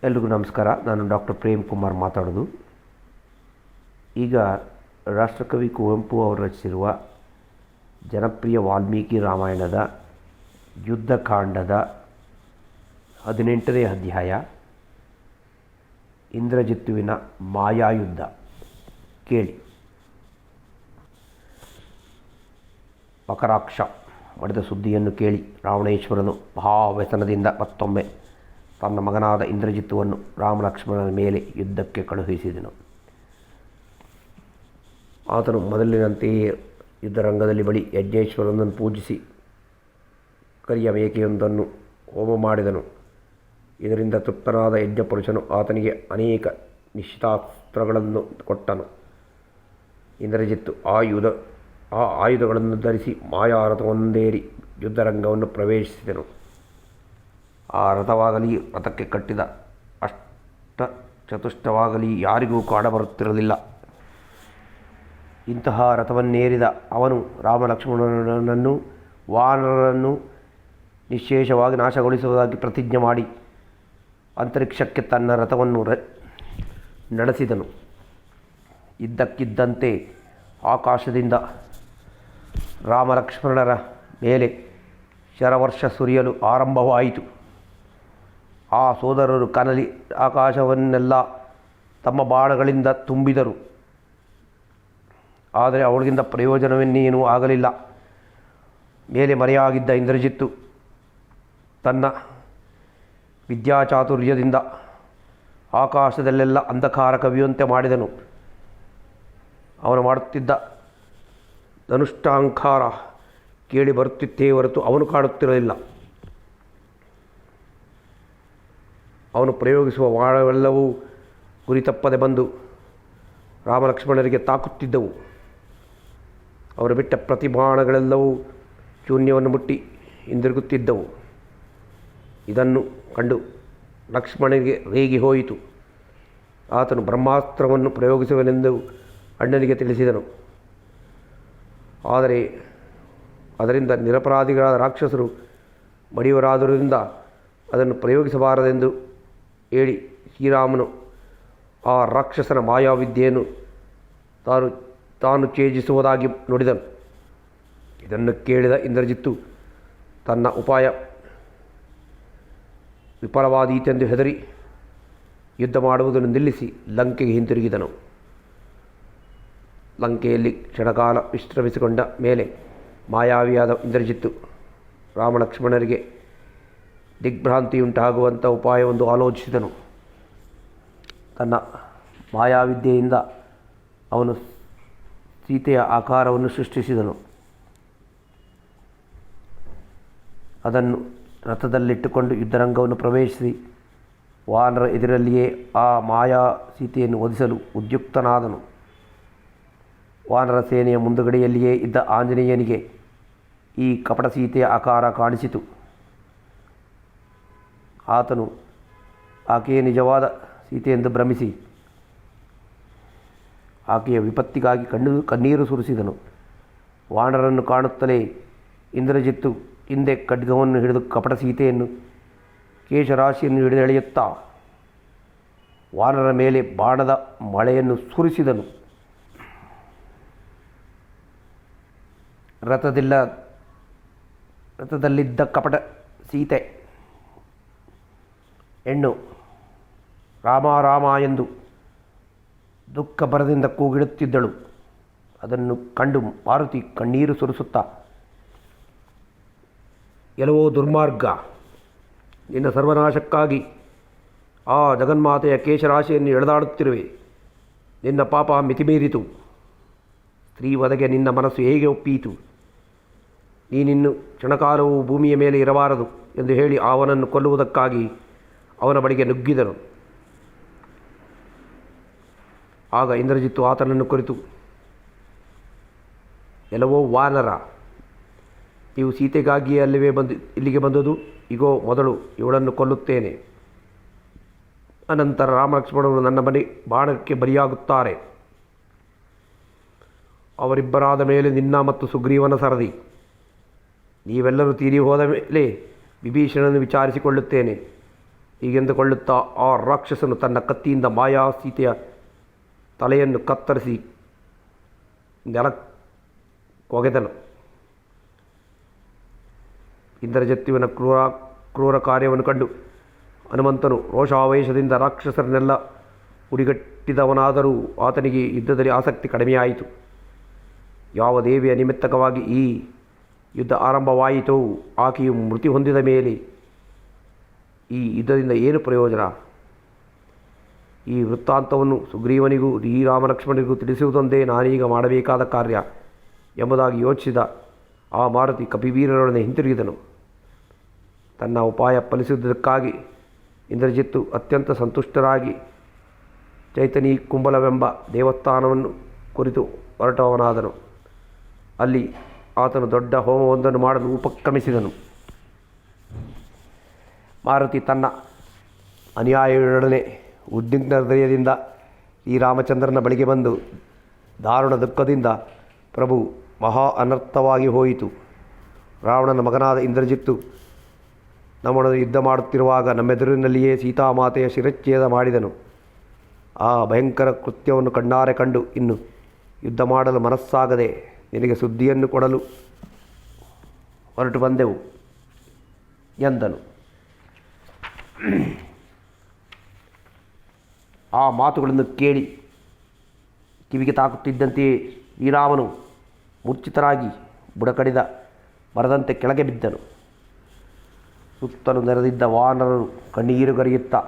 ಎಲ್ರಿಗೂ ನಮಸ್ಕಾರ. ನಾನು ಡಾಕ್ಟರ್ ಪ್ರೇಮ್ ಕುಮಾರ್ ಮಾತಾಡೋದು. ಈಗ ರಾಷ್ಟ್ರಕವಿ ಕುವೆಂಪು ಅವರು ರಚಿಸಿರುವ ಜನಪ್ರಿಯ ವಾಲ್ಮೀಕಿ ರಾಮಾಯಣದ ಯುದ್ಧಕಾಂಡದ 18ನೇ ಅಧ್ಯಾಯ ಇಂದ್ರಜಿತ್ತುವಿನ ಮಾಯಾಯುದ್ಧ ಕೇಳಿ. ಮಕರಾಕ್ಷ ಮಾಡಿದ ಸುದ್ದಿಯನ್ನು ಕೇಳಿ ರಾವಣೇಶ್ವರನು ಮಹಾವ್ಯಸನದಿಂದ ಮತ್ತೊಮ್ಮೆ ತನ್ನ ಮಗನಾದ ಇಂದ್ರಜಿತ್ತುವನ್ನು ರಾಮಲಕ್ಷ್ಮಣನ ಮೇಲೆ ಯುದ್ಧಕ್ಕೆ ಕಳುಹಿಸಿದನು. ಆತನು ಮೊದಲಿನಂತೆಯೇ ಯುದ್ಧರಂಗದಲ್ಲಿ ಬಳಿ ಯಜ್ಞೇಶ್ವರನನ್ನು ಪೂಜಿಸಿ ಕರಿಯ ಮೇಕೆಯೊಂದನ್ನು ಹೋಮ ಮಾಡಿದನು. ಇದರಿಂದ ತೃಪ್ತನಾದ ಯಜ್ಞಪುರುಷನು ಆತನಿಗೆ ಅನೇಕ ನಿಶ್ಚಿತಾಸ್ತ್ರಗಳನ್ನು ಕೊಟ್ಟನು. ಇಂದ್ರಜಿತ್ತು ಆ ಆಯುಧಗಳನ್ನು ಧರಿಸಿ ಮಾಯಾರಥವೊಂದೇರಿ ಯುದ್ಧರಂಗವನ್ನು ಪ್ರವೇಶಿಸಿದನು. ಆ ರಥವಾಗಲಿ ರಥಕ್ಕೆ ಕಟ್ಟಿದ ಅಷ್ಟಚತುಷ್ಟವಾಗಲಿ ಯಾರಿಗೂ ಕಾಣಬರುತ್ತಿರಲಿಲ್ಲ. ಇಂತಹ ರಥವನ್ನೇರಿದ ಅವನು ರಾಮಲಕ್ಷ್ಮಣನನ್ನು ವಾನರರನ್ನು ನಿಶ್ಶೇಷವಾಗಿ ನಾಶಗೊಳಿಸುವುದಾಗಿ ಪ್ರತಿಜ್ಞೆ ಮಾಡಿ ಅಂತರಿಕ್ಷಕ್ಕೆ ತನ್ನ ರಥವನ್ನು ನಡೆಸಿದನು. ಇದ್ದಕ್ಕಿದ್ದಂತೆ ಆಕಾಶದಿಂದ ರಾಮಲಕ್ಷ್ಮಣರ ಮೇಲೆ ಶರವರ್ಷ ಸುರಿಯಲು ಆರಂಭವಾಯಿತು. ಆ ಸೋದರರು ಕನಲಿ ಆಕಾಶವನ್ನೆಲ್ಲ ತಮ್ಮ ಬಾಣಗಳಿಂದ ತುಂಬಿದರು. ಆದರೆ ಅವಳಿಗಿಂತ ಪ್ರಯೋಜನವೇನೇನೂ ಆಗಲಿಲ್ಲ. ಮೇಲೆ ಮರೆಯಾಗಿದ್ದ ಇಂದ್ರಜಿತ್ತು ತನ್ನ ವಿದ್ಯಾಚಾತುರ್ಯದಿಂದ ಆಕಾಶದಲ್ಲೆಲ್ಲ ಅಂಧಕಾರ ಕವಿಯುವಂತೆ ಮಾಡಿದನು. ಅವನು ಮಾಡುತ್ತಿದ್ದ ಧನುಷ್ಟಾಂಕಾರ ಕೇಳಿ ಬರುತ್ತಿತ್ತೇ ಹೊರತು ಅವನು ಕಾಣುತ್ತಿರಲಿಲ್ಲ. ಅವನು ಪ್ರಯೋಗಿಸುವ ಬಾಣವೆಲ್ಲವೂ ಗುರಿ ತಪ್ಪದೆ ಬಂದು ರಾಮಲಕ್ಷ್ಮಣರಿಗೆ ತಾಕುತ್ತಿದ್ದವು. ಅವರು ಬಿಟ್ಟ ಪ್ರತಿ ಬಾಣಗಳೆಲ್ಲವೂ ಶೂನ್ಯವನ್ನು ಮುಟ್ಟಿ ಹಿಂದಿರುಗುತ್ತಿದ್ದವು. ಇದನ್ನು ಕಂಡು ಲಕ್ಷ್ಮಣನಿಗೆ ರೇಗಿ ಹೋಯಿತು. ಆತನು ಬ್ರಹ್ಮಾಸ್ತ್ರವನ್ನು ಪ್ರಯೋಗಿಸುವನೆಂದು ಅಣ್ಣನಿಗೆ ತಿಳಿಸಿದನು. ಆದರೆ ಅದರಿಂದ ನಿರಪರಾಧಿಗಳಾದ ರಾಕ್ಷಸರು ಮಡಿಯವರಾದುದರಿಂದ ಅದನ್ನು ಪ್ರಯೋಗಿಸಬಾರದೆಂದು ಹೇಳಿ ಶ್ರೀರಾಮನು ಆ ರಾಕ್ಷಸನ ಮಾಯಾವಿದ್ಯೆಯನ್ನು ತಾನು ಛೇದಿಸುವುದಾಗಿ ನುಡಿದನು. ಇದನ್ನು ಕೇಳಿದ ಇಂದ್ರಜಿತ್ತು ತನ್ನ ಉಪಾಯ ವಿಫಲವಾದೀತೆಂದು ಹೆದರಿ ಯುದ್ಧ ಮಾಡುವುದನ್ನು ನಿಲ್ಲಿಸಿ ಲಂಕೆಗೆ ಹಿಂತಿರುಗಿದನು. ಲಂಕೆಯಲ್ಲಿ ಕ್ಷಣಕಾಲ ವಿಶ್ರಮಿಸಿಕೊಂಡ ಮೇಲೆ ಮಾಯಾವಿಯಾದ ಇಂದ್ರಜಿತ್ತು ರಾಮಲಕ್ಷ್ಮಣರಿಗೆ ದಿಗ್ಭ್ರಾಂತಿಯುಂಟಾಗುವಂಥ ಉಪಾಯವೊಂದು ಆಲೋಚಿಸಿದನು. ತನ್ನ ಮಾಯಾವಿದ್ಯೆಯಿಂದ ಅವನು ಸೀತೆಯ ಆಕಾರವನ್ನು ಸೃಷ್ಟಿಸಿದನು. ಅದನ್ನು ರಥದಲ್ಲಿಟ್ಟುಕೊಂಡು ಯುದ್ಧರಂಗವನ್ನು ಪ್ರವೇಶಿಸಿ ವಾನರ ಎದುರಲ್ಲಿಯೇ ಆ ಮಾಯಾ ಸೀತೆಯನ್ನು ವಧಿಸಲು ಉದ್ಯುಕ್ತನಾದನು. ವಾನರ ಸೇನೆಯ ಮುಂದುಗಡೆಯಲ್ಲಿಯೇ ಇದ್ದ ಆಂಜನೇಯನಿಗೆ ಈ ಕಪಟ ಸೀತೆಯ ಆಕಾರ ಕಾಣಿಸಿತು. ಆತನು ಆಕೆಯೇ ನಿಜವಾದ ಸೀತೆಯೆಂದು ಭ್ರಮಿಸಿ ಆಕೆಯ ವಿಪತ್ತಿಗಾಗಿ ಕಣ್ಣೀರು ಸುರಿಸಿದನು. ವಾನರನ್ನು ಕಾಣುತ್ತಲೇ ಇಂದ್ರಜಿತ್ತು ಹಿಂದೆ ಖಡ್ಗವನ್ನು ಹಿಡಿದು ಕಪಟ ಸೀತೆಯನ್ನು ಕೇಶರಾಶಿಯನ್ನು ಹಿಡಿದೆಳೆಯುತ್ತಾ ವಾನರ ಮೇಲೆ ಬಾಣದ ಮಳೆಯನ್ನು ಸುರಿಸಿದನು. ರಥದಲ್ಲಿದ್ದ ಕಪಟ ಸೀತೆ ಹೆಣ್ಣು ರಾಮ ರಾಮ ಎಂದು ದುಃಖ ಭರದಿಂದ ಕೂಗಿಡುತ್ತಿದ್ದಳು. ಅದನ್ನು ಕಂಡು ಮಾರುತಿ ಕಣ್ಣೀರು ಸುರಿಸುತ್ತಾ, ಎಲ್ಲವೋ ದುರ್ಮಾರ್ಗ, ನಿನ್ನ ಸರ್ವನಾಶಕ್ಕಾಗಿ ಆ ಜಗನ್ಮಾತೆಯ ಕೇಶರಾಶಿಯನ್ನು ಎಳೆದಾಡುತ್ತಿರುವೆ. ನಿನ್ನ ಪಾಪ ಮಿತಿಮೀರಿತು. ಸ್ತ್ರೀ ವಧೆಗೆ ನಿನ್ನ ಮನಸ್ಸು ಹೇಗೆ ಒಪ್ಪೀತು? ನೀನಿನ್ನು ಕ್ಷಣಕಾಲವೂ ಭೂಮಿಯ ಮೇಲೆ ಇರಬಾರದು ಎಂದು ಹೇಳಿ ಅವನನ್ನು ಕೊಲ್ಲುವುದಕ್ಕಾಗಿ ಅವನ ಬಳಿಗೆ ನುಗ್ಗಿದನು. ಆಗ ಇಂದ್ರಜಿತ್ತು ಆತನನ್ನು ಕುರಿತು, ಎಲ್ಲವೋ ವಾನರ, ನೀವು ಸೀತೆಗಾಗಿಯೇ ಅಲ್ಲಿವೇ ಇಲ್ಲಿಗೆ ಬಂದದು. ಈಗೋ ಮೊದಲು ಇವಳನ್ನು ಕೊಲ್ಲುತ್ತೇನೆ. ಅನಂತರ ರಾಮಲಕ್ಷ್ಮಣರು ನನ್ನ ಬಾಣಕ್ಕೆ ಬಲಿಯಾಗುತ್ತಾರೆ. ಅವರಿಬ್ಬರಾದ ಮೇಲೆ ನಿನ್ನ ಮತ್ತು ಸುಗ್ರೀವನ ಸರದಿ. ನೀವೆಲ್ಲರೂ ತೀರಿ ಹೋದ ಮೇಲೆ ವಿಭೀಷಣನನ್ನು ವಿಚಾರಿಸಿಕೊಳ್ಳುತ್ತೇನೆ. ಹೀಗೆಂದುಕೊಳ್ಳುತ್ತಾ ಆ ರಾಕ್ಷಸನು ತನ್ನ ಕತ್ತಿಯಿಂದ ಮಾಯಾ ಸೀತೆಯ ತಲೆಯನ್ನು ಕತ್ತರಿಸಿ ನೆಲಕ್ಕೊಗೆದನು. ಇಂದ್ರಜಿತ್ತುವಿನ ಕ್ರೂರ ಕಾರ್ಯವನ್ನು ಕಂಡು ಹನುಮಂತನು ರೋಷಾವೇಶದಿಂದ ರಾಕ್ಷಸರನ್ನೆಲ್ಲ ಉಡಿಗಟ್ಟಿದವನಾದರೂ ಆತನಿಗೆ ಯುದ್ಧದಲ್ಲಿ ಆಸಕ್ತಿ ಕಡಿಮೆಯಾಯಿತು. ಯಾವ ದೇವಿಯ ನಿಮಿತ್ತಕವಾಗಿ ಈ ಯುದ್ಧ ಆರಂಭವಾಯಿತೋ ಆಕೆಯು ಮೃತಿ ಹೊಂದಿದ ಮೇಲೆ ಈ ಯುದ್ಧದಿಂದ ಏನು ಪ್ರಯೋಜನ? ಈ ವೃತ್ತಾಂತವನ್ನು ಸುಗ್ರೀವನಿಗೂ ಶ್ರೀರಾಮಲಕ್ಷ್ಮಣರಿಗೂ ತಿಳಿಸುವುದೊಂದೇ ನಾನೀಗ ಮಾಡಬೇಕಾದ ಕಾರ್ಯ ಎಂಬುದಾಗಿ ಯೋಚಿಸಿದ ಆ ಮಾರುತಿ ಕಪಿವೀರರೊಡನೆ ಹಿಂತಿರುಗಿದನು. ತನ್ನ ಉಪಾಯ ಫಲಿಸುವುದಕ್ಕಾಗಿ ಇಂದ್ರಜಿತ್ತು ಅತ್ಯಂತ ಸಂತುಷ್ಟರಾಗಿ ಚೈತನಿ ಕುಂಬಲವೆಂಬ ದೇವಸ್ಥಾನವನ್ನು ಕುರಿತು ಹೊರಟವನಾದನು. ಅಲ್ಲಿ ಆತನು ದೊಡ್ಡ ಹೋಮವೊಂದನ್ನು ಮಾಡಲು ಉಪಕ್ರಮಿಸಿದನು. ಮಾರುತಿ ತನ್ನ ಅನುಯಾಯಿಗಳೊಡನೆ ಉದ್ವಿಗ್ನ ಹೃದಯದಿಂದ ಶ್ರೀರಾಮಚಂದ್ರನ ಬಳಿಗೆ ಬಂದು ದಾರುಣ ದುಃಖದಿಂದ, ಪ್ರಭು, ಮಹಾ ಅನರ್ಥವಾಗಿ ಹೋಯಿತು. ರಾವಣನ ಮಗನಾದ ಇಂದ್ರಜಿತ್ತು ನಮ್ಮೊಡನೆ ಯುದ್ಧ ಮಾಡುತ್ತಿರುವಾಗ ನಮ್ಮೆದುರಿನಲ್ಲಿಯೇ ಸೀತಾಮಾತೆಯ ಶಿರಚ್ಛೇದ ಮಾಡಿದನು. ಆ ಭಯಂಕರ ಕೃತ್ಯವನ್ನು ಕಣ್ಣಾರೆ ಕಂಡು ಇನ್ನು ಯುದ್ಧ ಮಾಡಲು ಮನಸ್ಸಾಗದೆ ನಿನಗೆ ಸುದ್ದಿಯನ್ನು ಕೊಡಲು ಹೊರಟು ಬಂದೆವು ಎಂದನು. ಆ ಮಾತುಗಳನ್ನು ಕೇಳಿ ಕಿವಿಗೆ ತಾಕುತ್ತಿದ್ದಂತೆಯೇ ಶ್ರೀರಾಮನು ಮೂರ್ಛಿತರಾಗಿ ಬುಡಕಡಿದ ಮರದಂತೆ ಕೆಳಗೆ ಬಿದ್ದನು. ಸುತ್ತಲೂ ನೆರೆದಿದ್ದ ವಾನರರು ಕಣ್ಣೀರುಗರೆಯುತ್ತಾ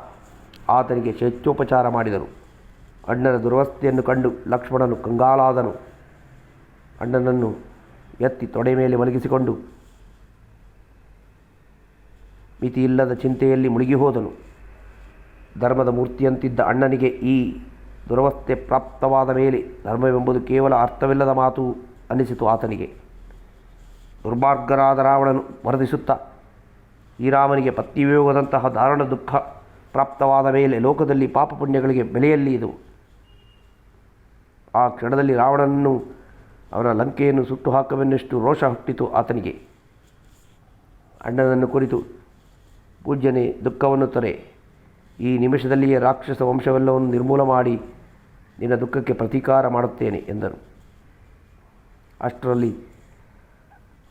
ಆತನಿಗೆ ಶೈತ್ಯೋಪಚಾರ ಮಾಡಿದರು. ಅಣ್ಣನ ದುರವಸ್ಥೆಯನ್ನು ಕಂಡು ಲಕ್ಷ್ಮಣನು ಕಂಗಾಲಾದನು. ಅಣ್ಣನನ್ನು ಎತ್ತಿ ತೊಡೆ ಮೇಲೆ ಮಲಗಿಸಿಕೊಂಡು ಮಿತಿಯಿಲ್ಲದ ಚಿಂತೆಯಲ್ಲಿ ಮುಳುಗಿ ಹೋದನು. ಧರ್ಮದ ಮೂರ್ತಿಯಂತಿದ್ದ ಅಣ್ಣನಿಗೆ ಈ ದುರವಸ್ಥೆ ಪ್ರಾಪ್ತವಾದ ಮೇಲೆ ಧರ್ಮವೆಂಬುದು ಕೇವಲ ಅರ್ಥವಿಲ್ಲದ ಮಾತು ಅನ್ನಿಸಿತು ಆತನಿಗೆ. ದುರ್ಮಾರ್ಗರಾದ ರಾವಣನು ವರ್ಧಿಸುತ್ತಾ ಶ್ರೀರಾಮನಿಗೆ ಪತ್ನಿವಿಯೋಗದಂತಹ ದಾರುಣ ದುಃಖ ಪ್ರಾಪ್ತವಾದ ಮೇಲೆ ಲೋಕದಲ್ಲಿ ಪಾಪ ಪುಣ್ಯಗಳಿಗೆ ಬೆಲೆಯಲ್ಲಿ ಇದು. ಆ ಕ್ಷಣದಲ್ಲಿ ರಾವಣನನ್ನು, ಅವನ ಲಂಕೆಯನ್ನು ಸುಟ್ಟು ಹಾಕವೆನ್ನಷ್ಟು ರೋಷ ಹುಟ್ಟಿತು ಆತನಿಗೆ. ಅಣ್ಣನನ್ನು ಕುರಿತು, ಪೂಜ್ಯನೇ, ದುಃಖವನ್ನು ತೊರೆ. ಈ ನಿಮಿಷದಲ್ಲಿಯೇ ರಾಕ್ಷಸ ವಂಶವೆಲ್ಲವನ್ನು ನಿರ್ಮೂಲ ಮಾಡಿ ನಿನ್ನ ದುಃಖಕ್ಕೆ ಪ್ರತೀಕಾರ ಮಾಡುತ್ತೇನೆ ಎಂದನು. ಅಷ್ಟರಲ್ಲಿ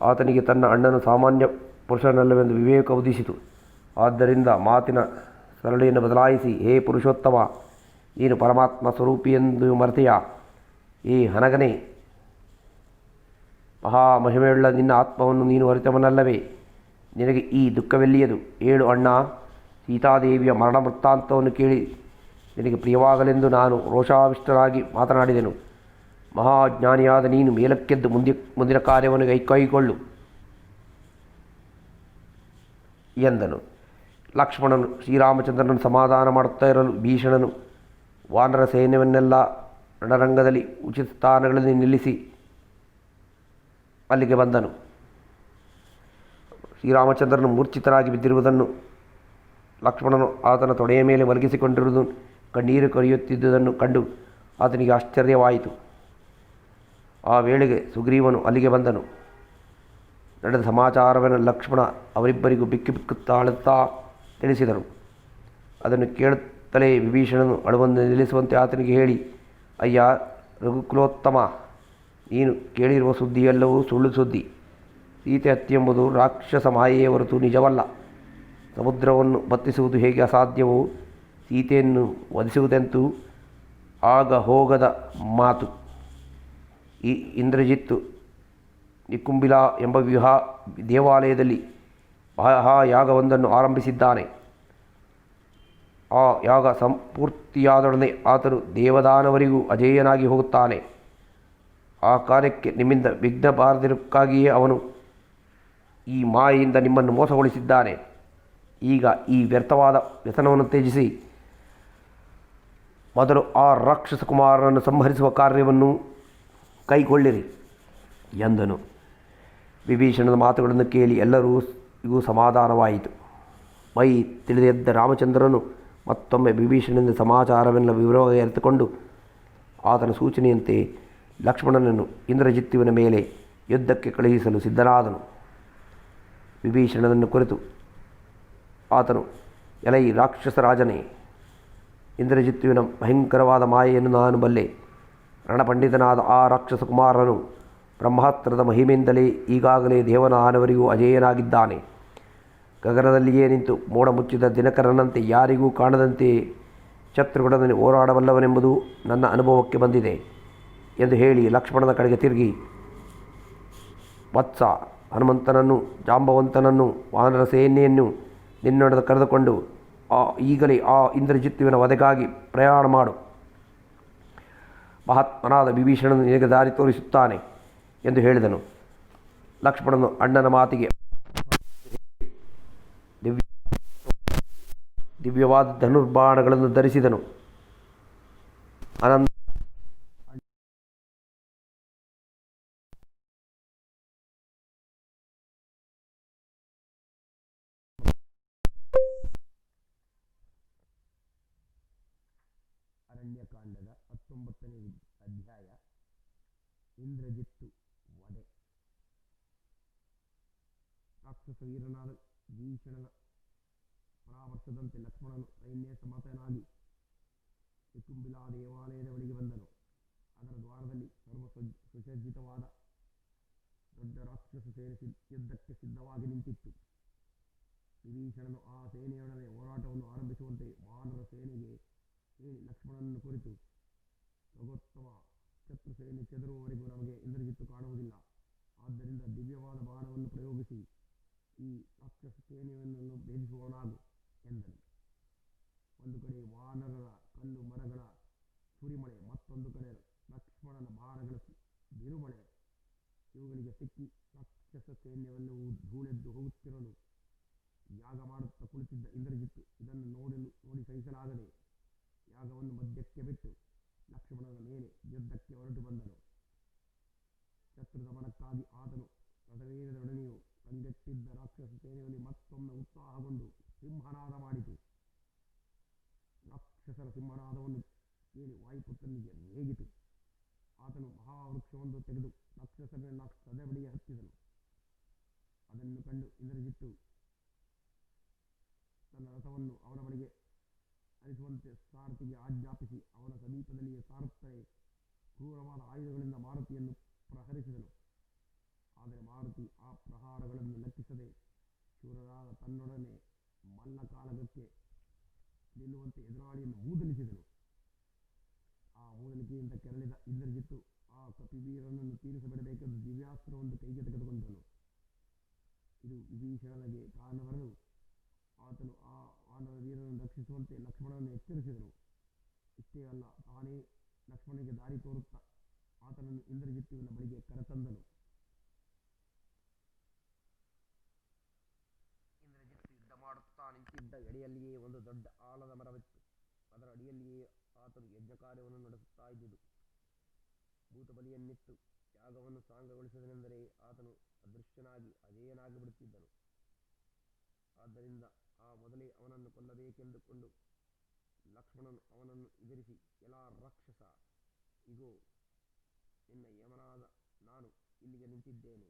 ಆತನಿಗೆ ತನ್ನ ಅಣ್ಣನು ಸಾಮಾನ್ಯ ಪುರುಷನಲ್ಲವೆಂದು ವಿವೇಕ ಉದಿಸಿತು. ಆದ್ದರಿಂದ ಮಾತಿನ ಸರಳಿಯನ್ನು ಬದಲಾಯಿಸಿ, ಹೇ ಪುರುಷೋತ್ತಮ, ನೀನು ಪರಮಾತ್ಮ ಸ್ವರೂಪಿ ಎಂದು ಮರೆತೆಯಾ? ಈ ಹನಗನೇ, ಮಹಾಮಹಿಮೆಯುಳ್ಳ ನಿನ್ನ ಆತ್ಮವನ್ನು ನೀನು ಅರಿತವನಲ್ಲವೇ? ನಿನಗೆ ಈ ದುಃಖವೆಲ್ಲಿಯದು? ಏಳು ಅಣ್ಣ. ಸೀತಾದೇವಿಯ ಮರಣ ವೃತ್ತಾಂತವನ್ನು ಕೇಳಿ ನಿನಗೆ ಪ್ರಿಯವಾಗಲೆಂದು ನಾನು ರೋಷಾವಿಷ್ಟರಾಗಿ ಮಾತನಾಡಿದೆನು. ಮಹಾಜ್ಞಾನಿಯಾದ ನೀನು ಮೇಲಕ್ಕೆದ್ದು ಮುಂದಿನ ಕಾರ್ಯವನ್ನು ಕೈಗೊಳ್ಳು ಎಂದನು. ಲಕ್ಷ್ಮಣನು ಶ್ರೀರಾಮಚಂದ್ರನನ್ನು ಸಮಾಧಾನ ಮಾಡುತ್ತಾ ಇರಲು ಭೀಷಣನು ವಾನರ ಸೈನ್ಯವನ್ನೆಲ್ಲ ರಣರಂಗದಲ್ಲಿ ಉಚಿತ ಸ್ಥಾನಗಳಲ್ಲಿ ನಿಲ್ಲಿಸಿ ಅಲ್ಲಿಗೆ ಬಂದನು. ಶ್ರೀರಾಮಚಂದ್ರನು ಮೂರ್ಛಿತರಾಗಿ ಬಿದ್ದಿರುವುದನ್ನು, ಲಕ್ಷ್ಮಣನು ಆತನ ತೊಡೆಯ ಮೇಲೆ ಮಲಗಿಸಿಕೊಂಡಿರುವುದು, ಕಣ್ಣೀರು ಕರೆಯುತ್ತಿದ್ದುದನ್ನು ಕಂಡು ಆತನಿಗೆ ಆಶ್ಚರ್ಯವಾಯಿತು. ಆ ವೇಳೆಗೆ ಸುಗ್ರೀವನು ಅಲ್ಲಿಗೆ ಬಂದನು. ನಡೆದ ಸಮಾಚಾರವನ್ನು ಲಕ್ಷ್ಮಣ ಅವರಿಬ್ಬರಿಗೂ ಬಿಕ್ಕುತ್ತಾ ಅಳುತ್ತಾ ತಿಳಿಸಿದರು. ಅದನ್ನು ಕೇಳುತ್ತಲೇ ವಿಭೀಷಣನು ಅಳುವನ್ನು ನಿಲ್ಲಿಸುವಂತೆ ಆತನಿಗೆ ಹೇಳಿ, ಅಯ್ಯ ರಘುಕುಲೋತ್ತಮ, ನೀನು ಕೇಳಿರುವ ಸುದ್ದಿಯೆಲ್ಲವೂ ಸುಳ್ಳು ಸುದ್ದಿ. ಸೀತೆ ಹತ್ಯೆಂಬುದು ರಾಕ್ಷಸ ಮಾಯೆಯೇ ಹೊರತು ನಿಜವಲ್ಲ. ಸಮುದ್ರವನ್ನು ಬತ್ತಿಸುವುದು ಹೇಗೆ ಅಸಾಧ್ಯವೋ ಸೀತೆಯನ್ನು ವಧಿಸುವುದೆಂತೂ ಆಗ ಹೋಗದ ಮಾತು. ಈ ಇಂದ್ರಜಿತ್ತು ನಿಕುಂಬಿಲ ಎಂಬ ದೇವಾಲಯದಲ್ಲಿ ಮಹಾಯಾಗವೊಂದನ್ನು ಆರಂಭಿಸಿದ್ದಾನೆ. ಆ ಯಾಗ ಸಂಪೂರ್ತಿಯಾದೊಡನೆ ಆತನು ದೇವದಾನವರಿಗೂ ಅಜೇಯನಾಗಿ ಹೋಗುತ್ತಾನೆ. ಆ ಕಾರ್ಯಕ್ಕೆ ನಿಮ್ಮಿಂದ ವಿಘ್ನ ಬಾರದಿರಕ್ಕಾಗಿಯೇ ಅವನು ಈ ಮಾಯೆಯಿಂದ ನಿಮ್ಮನ್ನು ಮೋಸಗೊಳಿಸಿದ್ದಾನೆ. ಈಗ ಈ ವ್ಯರ್ಥವಾದ ವ್ಯಸನವನ್ನು ತ್ಯಜಿಸಿ ಮೊದಲು ಆ ರಾಕ್ಷಸ ಕುಮಾರನನ್ನು ಸಂಹರಿಸುವ ಕಾರ್ಯವನ್ನು ಕೈಗೊಳ್ಳಿರಿ ಎಂದನು. ವಿಭೀಷಣನ ಮಾತುಗಳನ್ನು ಕೇಳಿ ಎಲ್ಲರಿಗೂ ಸಮಾಧಾನವಾಯಿತು. ಮೈ ತಿಳಿದೆದ್ದ ರಾಮಚಂದ್ರನು ಮತ್ತೊಮ್ಮೆ ವಿಭೀಷಣನಿಂದ ಸಮಾಚಾರವೆಲ್ಲ ವಿವರವಾಗಿ ಅರಿತುಕೊಂಡು ಆತನ ಸೂಚನೆಯಂತೆ ಲಕ್ಷ್ಮಣನನ್ನು ಇಂದ್ರಜಿತ್ತುವಿನ ಮೇಲೆ ಯುದ್ಧಕ್ಕೆ ಕಳುಹಿಸಲು ಸಿದ್ಧನಾದನು. ವಿಭೀಷಣನನ್ನು ಕುರಿತು ಆತನು ಎಲೈ ರಾಕ್ಷಸರಾಜನೇ, ಇಂದ್ರಜಿತ್ತುವಿನ ಭಯಂಕರವಾದ ಮಾಯೆಯನ್ನು ನಾನು ಬಲ್ಲೆ. ರಣಪಂಡಿತನಾದ ಆ ರಾಕ್ಷಸ ಕುಮಾರನು ಬ್ರಹ್ಮಾಸ್ತ್ರದ ಮಹಿಮೆಯಿಂದಲೇ ಈಗಾಗಲೇ ದೇವನ ಆನವರಿಗೂ ಅಜೇಯನಾಗಿದ್ದಾನೆ. ಗಗನದಲ್ಲಿಯೇ ನಿಂತು ಮೋಡ ಮುಚ್ಚಿದ ದಿನಕರನಂತೆ ಯಾರಿಗೂ ಕಾಣದಂತೆ ಶತ್ರುಗಳೊಡನೆ ಹೋರಾಡಬಲ್ಲವನೆಂಬುದು ನನ್ನ ಅನುಭವಕ್ಕೆ ಬಂದಿದೆ ಎಂದು ಹೇಳಿ ಲಕ್ಷ್ಮಣನ ಕಡೆಗೆ ತಿರುಗಿ, ವತ್ಸ, ಹನುಮಂತನನ್ನು, ಜಾಂಬವಂತನನ್ನು, ವಾನರ ಸೇನೆಯನ್ನು ನಿನ್ನೊಡನೆ ಕರೆದುಕೊಂಡು ಈಗಲೇ ಆ ಇಂದ್ರಜಿತ್ತುವಿನ ವಧೆಗಾಗಿ ಪ್ರಯಾಣ ಮಾಡು. ಮಹಾತ್ಮನಾದ ವಿಭೀಷಣನು ನಿನಗೆ ದಾರಿ ತೋರಿಸುತ್ತಾನೆ ಎಂದು ಹೇಳಿದನು. ಲಕ್ಷ್ಮಣನು ಅಣ್ಣನ ಮಾತಿಗೆ ದಿವ್ಯವಾದ ಧನುರ್ಬಾಣಗಳನ್ನು ಧರಿಸಿದನು. ಅನಂತ ಅರಣ್ಯಕಾಂಡದ 19ನೇ ಅಧ್ಯಾಯ. ಇಂದ್ರಜಿತ್ತು ವಧೆ. ರಾಕ್ಷಸ ವೀರನಾದ ವಿಭೀಷಣನ ಪರಾಮರ್ಶದಂತೆ ಲಕ್ಷ್ಮಣನು ಸೈನ್ಯ ಸಮೇತನಾಗಿ ಶಕುಂಬಿಲಾ ದೇವಾಲಯದ ಬಳಿಗೆ ಬಂದನು. ಅದರ ದ್ವಾರದಲ್ಲಿ ಸರ್ವ ಸುಸಜ್ಜಿತವಾದ ದೊಡ್ಡ ರಾಕ್ಷಸ ಸೇನೆ ಯುದ್ಧಕ್ಕೆ ಸಿದ್ಧವಾಗಿ ನಿಂತಿತ್ತು. ವಿಭೀಷಣನು ಆ ಸೇನೆಯೊಡನೆ ಹೋರಾಟವನ್ನು ಆರಂಭಿಸುವಂತೆ ವಾನರ ಸೇನೆಗೆ ಹೇಳಿ ಲಕ್ಷ್ಮಣನನ್ನು ಕುರಿತು, ರಘೋತ್ತಮ, ಶತ್ರು ಸೇನೆ ಚೆದರುವವರೆಗೂ ನಮಗೆ ಇಂದ್ರಜಿತ್ತು ಕಾಣುವುದಿಲ್ಲ. ಆದ್ದರಿಂದ ದಿವ್ಯವಾದ ಬಾಣವನ್ನು ಪ್ರಯೋಗಿಸಿ ಈ ರಾಕ್ಷಸ ಸೇನೆಯನ್ನು ಭೇದಿಸುವವನಾಗು ಎಂದನು. ಒಂದು ಕಡೆ ವಾನರರ ಕಲ್ಲು ಮರಗಳ ಸುರಿಮಳೆ, ಮತ್ತೊಂದು ಕಡೆ ಲಕ್ಷ್ಮಣನ ಬಾಣಗಳ ಬಿರುಮಳೆ ಇವುಗಳಿಗೆ ಸಿಕ್ಕಿ ರಾಕ್ಷಸ ಸೈನ್ಯವೆಲ್ಲವೂ ಧೂಳೆದ್ದು ಹೋಗುತ್ತಿರಲು ಯಾಗ ಮಾಡುತ್ತಾ ಕುಳಿತಿದ್ದ ಇಂದ್ರಜಿತ್ತು ಇದನ್ನು ನೋಡಿ ಸಹಿಸಲಾಗದೆ ಯಾಗವನ್ನು ಮಧ್ಯಕ್ಕೆ ಬಿಟ್ಟು ಲಕ್ಷ್ಮಣನ ಮೇಲೆ ಯುದ್ಧಕ್ಕೆ ಹೊರಟು ಬಂದನು. ಶತ್ರು ದಮನಕ್ಕಾಗಿ ಆತನು ರಥವೇಗದೊಡನೆಯೂ ಕಂಗೆಟ್ಟಿದ್ದ ರಾಕ್ಷಸ ಸೇನೆಯಲ್ಲಿ ಮತ್ತೊಮ್ಮೆ ಉತ್ಸಾಹಗೊಂಡು ಸಿಂಹನಾದ ಮಾಡಿತು. ರಾಕ್ಷಸರ ಸಿಂಹನಾದವನ್ನು ಕೇಳಿ ವಾಯುಪುತ್ರನಿಗೆ ರೇಗಿತು. ಆತನು ಮಹಾವೃಕ್ಷವೊಂದು ತೆಗೆದು ರಾಕ್ಷಸರನ್ನೆಲ್ಲ ಸದೆಬಡಿಗೆ ಹತ್ತಿದನು. ಅದನ್ನು ಕಂಡು ಇಂದ್ರಜಿತ್ತು ತನ್ನ ರಥವನ್ನು ಅವನ ಬಳಿಗೆ ಹರಿಸುವಂತೆ ಸಾರಥಿಗೆ ಆಜ್ಞಾಪಿಸಿ ಅವನ ಸಮೀಪದಲ್ಲಿಯೇ ಸಾರುತ್ತಲೇ ಕ್ರೂರವಾದ ಆಯುಧಗಳಿಂದ ಮಾರುತಿಯನ್ನು ಪ್ರಹರಿಸಿದನು. ಆದರೆ ಮಾರುತಿ ಆ ಪ್ರಹಾರಗಳನ್ನು ಲೆಕ್ಕಿಸದೆ ಶೂರರಾದ ತನ್ನೊಡನೆ ಮಲ್ಲಕಾಲಗಕ್ಕೆ ನಿಲ್ಲುವಂತೆ ಎದುರಾಳಿಯನ್ನು ಮೂದಲಿಸಿದನು. ಆ ಮೂದಲಿಕೆಯಿಂದ ಕೆರಳಿದ ಇಂದ್ರಜಿತ್ತು ಆ ಕಪಿವೀರನನ್ನು ತೀರಿಸಬಿಡಬೇಕೆಂದು ದಿವ್ಯಾಸ್ತ್ರವೊಂದು ಕೈಗೆ ತೆಗೆದುಕೊಂಡನು. ಇದು ವಿಭೀಷಣನಿಗೆ ಕಾರಣವರಲು ಆತನು ಆ ವಾನರ ವೀರನನ್ನು ರಕ್ಷಿಸುವಂತೆ ಲಕ್ಷ್ಮಣನನ್ನು ಎಚ್ಚರಿಸಿದನು. ಇಷ್ಟೇ ಅಲ್ಲ, ತಾನೇ ಲಕ್ಷ್ಮಣನಿಗೆ ದಾರಿ ತೋರುತ್ತಾ ಆತನನ್ನು ಇಂದ್ರಜಿತ್ತುವಿನ ಬಳಿಗೆ ಕರೆತಂದನು. ಇಂದ್ರಜಿತ್ತು ಯುದ್ಧ ಮಾಡುತ್ತಾ ನಿಂತಿದ್ದ ಎಡೆಯಲ್ಲಿಯೇ ಒಂದು ದೊಡ್ಡ ಆಲದ ಮರವಿತ್ತು. ಅದರ ಅಡಿಯಲ್ಲಿಯೇ ಆತನು ಯಜ್ಞ ಕಾರ್ಯವನ್ನು ನಡೆಸುತ್ತಾ ಇದ್ದುದು. ಭೂತಬಲಿಯನ್ನಿತ್ತು ಯಾಗವನ್ನು ಸಾಂಗಗೊಳಿಸಿದನೆಂದರೆ ಆತನು ಅದೃಶ್ಯನಾಗಿ ಅಜೇಯನಾಗಿ ಬಿಡುತ್ತಿದ್ದನು. ಆದ್ದರಿಂದ ಆ ಮೊದಲೇ ಅವನನ್ನು ಕೊಲ್ಲಬೇಕೆಂದುಕೊಂಡು ಲಕ್ಷ್ಮಣನು ಅವನನ್ನು ಎದುರಿಸಿ, ಎಲಾ ರಾಕ್ಷಸ, ಇಗೋ ನಿನ್ನ ಯಮನಾದ ನಾನು ಇಲ್ಲಿಗೆ ನಿಂತಿದ್ದೇನೆ.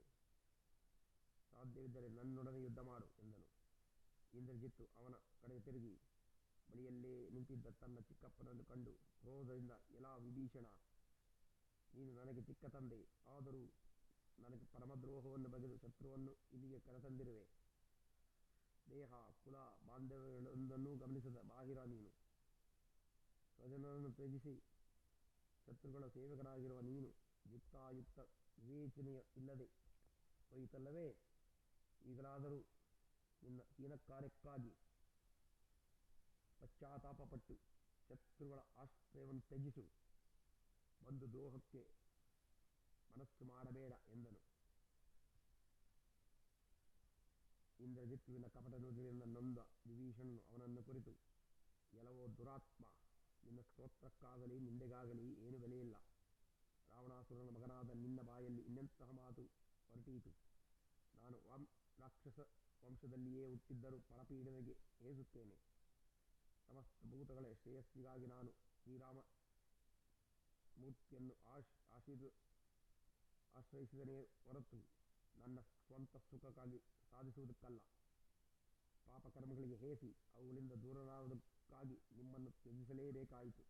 ಸಾಧ್ಯವಿದ್ದರೆ ನನ್ನೊಡನೆ ಯುದ್ಧ ಮಾಡು ಎಂದನು. ಇಂದ್ರಜಿತ್ತು ಅವನ ಕಡೆಗೆ ತಿರುಗಿ ಬಳಿಯಲ್ಲೇ ನಿಂತಿದ್ದ ತನ್ನ ಚಿಕ್ಕಪ್ಪನನ್ನು ಕಂಡು ಕ್ರೋಧದಿಂದ, ಎಲಾ ವಿಭೀಷಣ, ನೀನು ನನಗೆ ಚಿಕ್ಕ ತಂದೆ, ಆದರೂ ನನಗೆ ಪರಮದ್ರೋಹವನ್ನು ಬಗೆದು ಶತ್ರುವನ್ನು ಇಲ್ಲಿಗೆ ಕರೆತಂದಿರುವೆ. ದೇಹ, ಕುಲ, ಬಾಂಧವ್ಯಗಳೊಂದನ್ನೂ ಗಮನಿಸದ ಬಾಹಿರ ನೀನು. ಸ್ವಜನರನ್ನು ತ್ಯಜಿಸಿ ಶತ್ರುಗಳ ಸೇವಕನಾಗಿರುವ ನೀನು ಯುಕ್ತಾಯುಕ್ತ ವಿವೇಚನೆಯ ಇಲ್ಲದೆ ಹೋಯಿತಲ್ಲವೇ? ಈಗಲಾದರೂ ನಿನ್ನ ಹೀನ ಕಾರ್ಯಕ್ಕಾಗಿ ಪಶ್ಚಾತ್ತಾಪಪಟ್ಟು ಶತ್ರುಗಳ ಆಶ್ರಯವನ್ನು ತ್ಯಜಿಸು. ಬಂಧು ದ್ರೋಹಕ್ಕೆ ಮನಸ್ಸು ಮಾಡಬೇಡ ಎಂದನು. ಇಂದ್ರಜಿತ್ತುವಿನ ಕಪಟ ನುಡಿಗಳಿಂದ ನೊಂದ ವಿಭೀಷಣನು ಅವನನ್ನು ಕುರಿತು, ಎಲವೋ ದುರಾತ್ಮ, ನಿನ್ನ ಸ್ತೋತ್ರಕ್ಕಾಗಲಿ ನಿಂದೆಗಾಗಲಿ ಏನು ಬೆಲೆಯಿಲ್ಲ. ರಾವಣಾಸುರನ ಮಗನಾದ ನಿನ್ನ ಬಾಯಲ್ಲಿ ಇನ್ನೆಂತಹ ಮಾತು ಹೊರಟೀತು? ನಾನು ರಾಕ್ಷಸ ವಂಶದಲ್ಲಿಯೇ ಹುಟ್ಟಿದ್ದರೂ ಪರಪೀಡನೆಗೆ ಏಸುತ್ತೇನೆ. ಸಮಸ್ತ ಭೂತಗಳ ಶ್ರೇಯಸ್ಸಿಗಾಗಿ ನಾನು ಶ್ರೀರಾಮ ಮೂರ್ತಿಯನ್ನು ಆಶ್ರಯಿಸಿದನೇ ಹೊರತು ನನ್ನ ಸ್ವಂತ ಸುಖಕ್ಕಾಗಿ ಸಾಧಿಸುವುದಕ್ಕಲ್ಲ. ಪಾಪಕರ್ಮಗಳಿಗೆ ಹೇಸಿ ಅವುಗಳಿಂದ ದೂರರಾಗುವುದಕ್ಕಾಗಿ ನಿಮ್ಮನ್ನು ತ್ಯಜಿಸಲೇಬೇಕಾಯಿತು.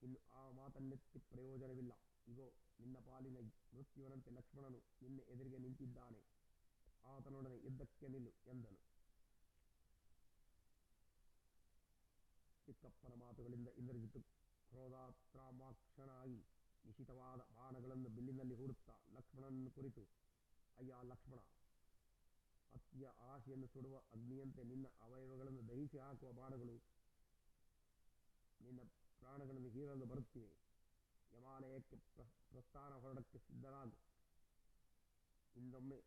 ಇನ್ನು ಆ ಮಾತನ್ನೆತ್ತಿ ಪ್ರಯೋಜನವಿಲ್ಲ. ಇಗೋ, ನಿನ್ನ ಪಾಲಿನ ಮೃತ್ಯುವಿನಂತೆ ಲಕ್ಷ್ಮಣನು ನಿನ್ನ ಎದುರಿಗೆ ನಿಂತಿದ್ದಾನೆ. ಆತನೊಡನೆ ಯುದ್ಧಕ್ಕೆ ನಿಲ್ಲು ಎಂದನು. ಚಿಕ್ಕಪ್ಪನ ಮಾತುಗಳಿಂದ ಇಂದ್ರಜಿತ್ತು ಕ್ರೋಧಾತ್ರಾಮಾಕ್ಷನಾಗಿ ನಿಶಿತವಾದ ಬಾಣಗಳನ್ನು ಬಿಲ್ಲಿನಲ್ಲಿ ಹೂಡುತ್ತಾ ಲಕ್ಷ್ಮಣನನ್ನು ಕುರಿತು, ಅಯ್ಯ ಲಕ್ಷ್ಮಣ, ಹತ್ಯೆಯ ಆಶೆಯನ್ನು ಸುಡುವ ಅಗ್ನಿಯಂತೆ ನಿನ್ನ ಅವಯವಗಳನ್ನು ದಹಿಸಿ ಹಾಕುವ ಬಾಣಗಳು ನಿನ್ನ ಪ್ರಾಣಗಳನ್ನು ಹೀರಲು ಬರುತ್ತಿವೆ. ಯಮಾಲಯಕ್ಕೆ ಪ್ರಸ್ಥಾನ ಹೊರಡಕ್ಕೆ ಸಿದ್ಧನಾಗು. ಇಂದೊಮ್ಮೆ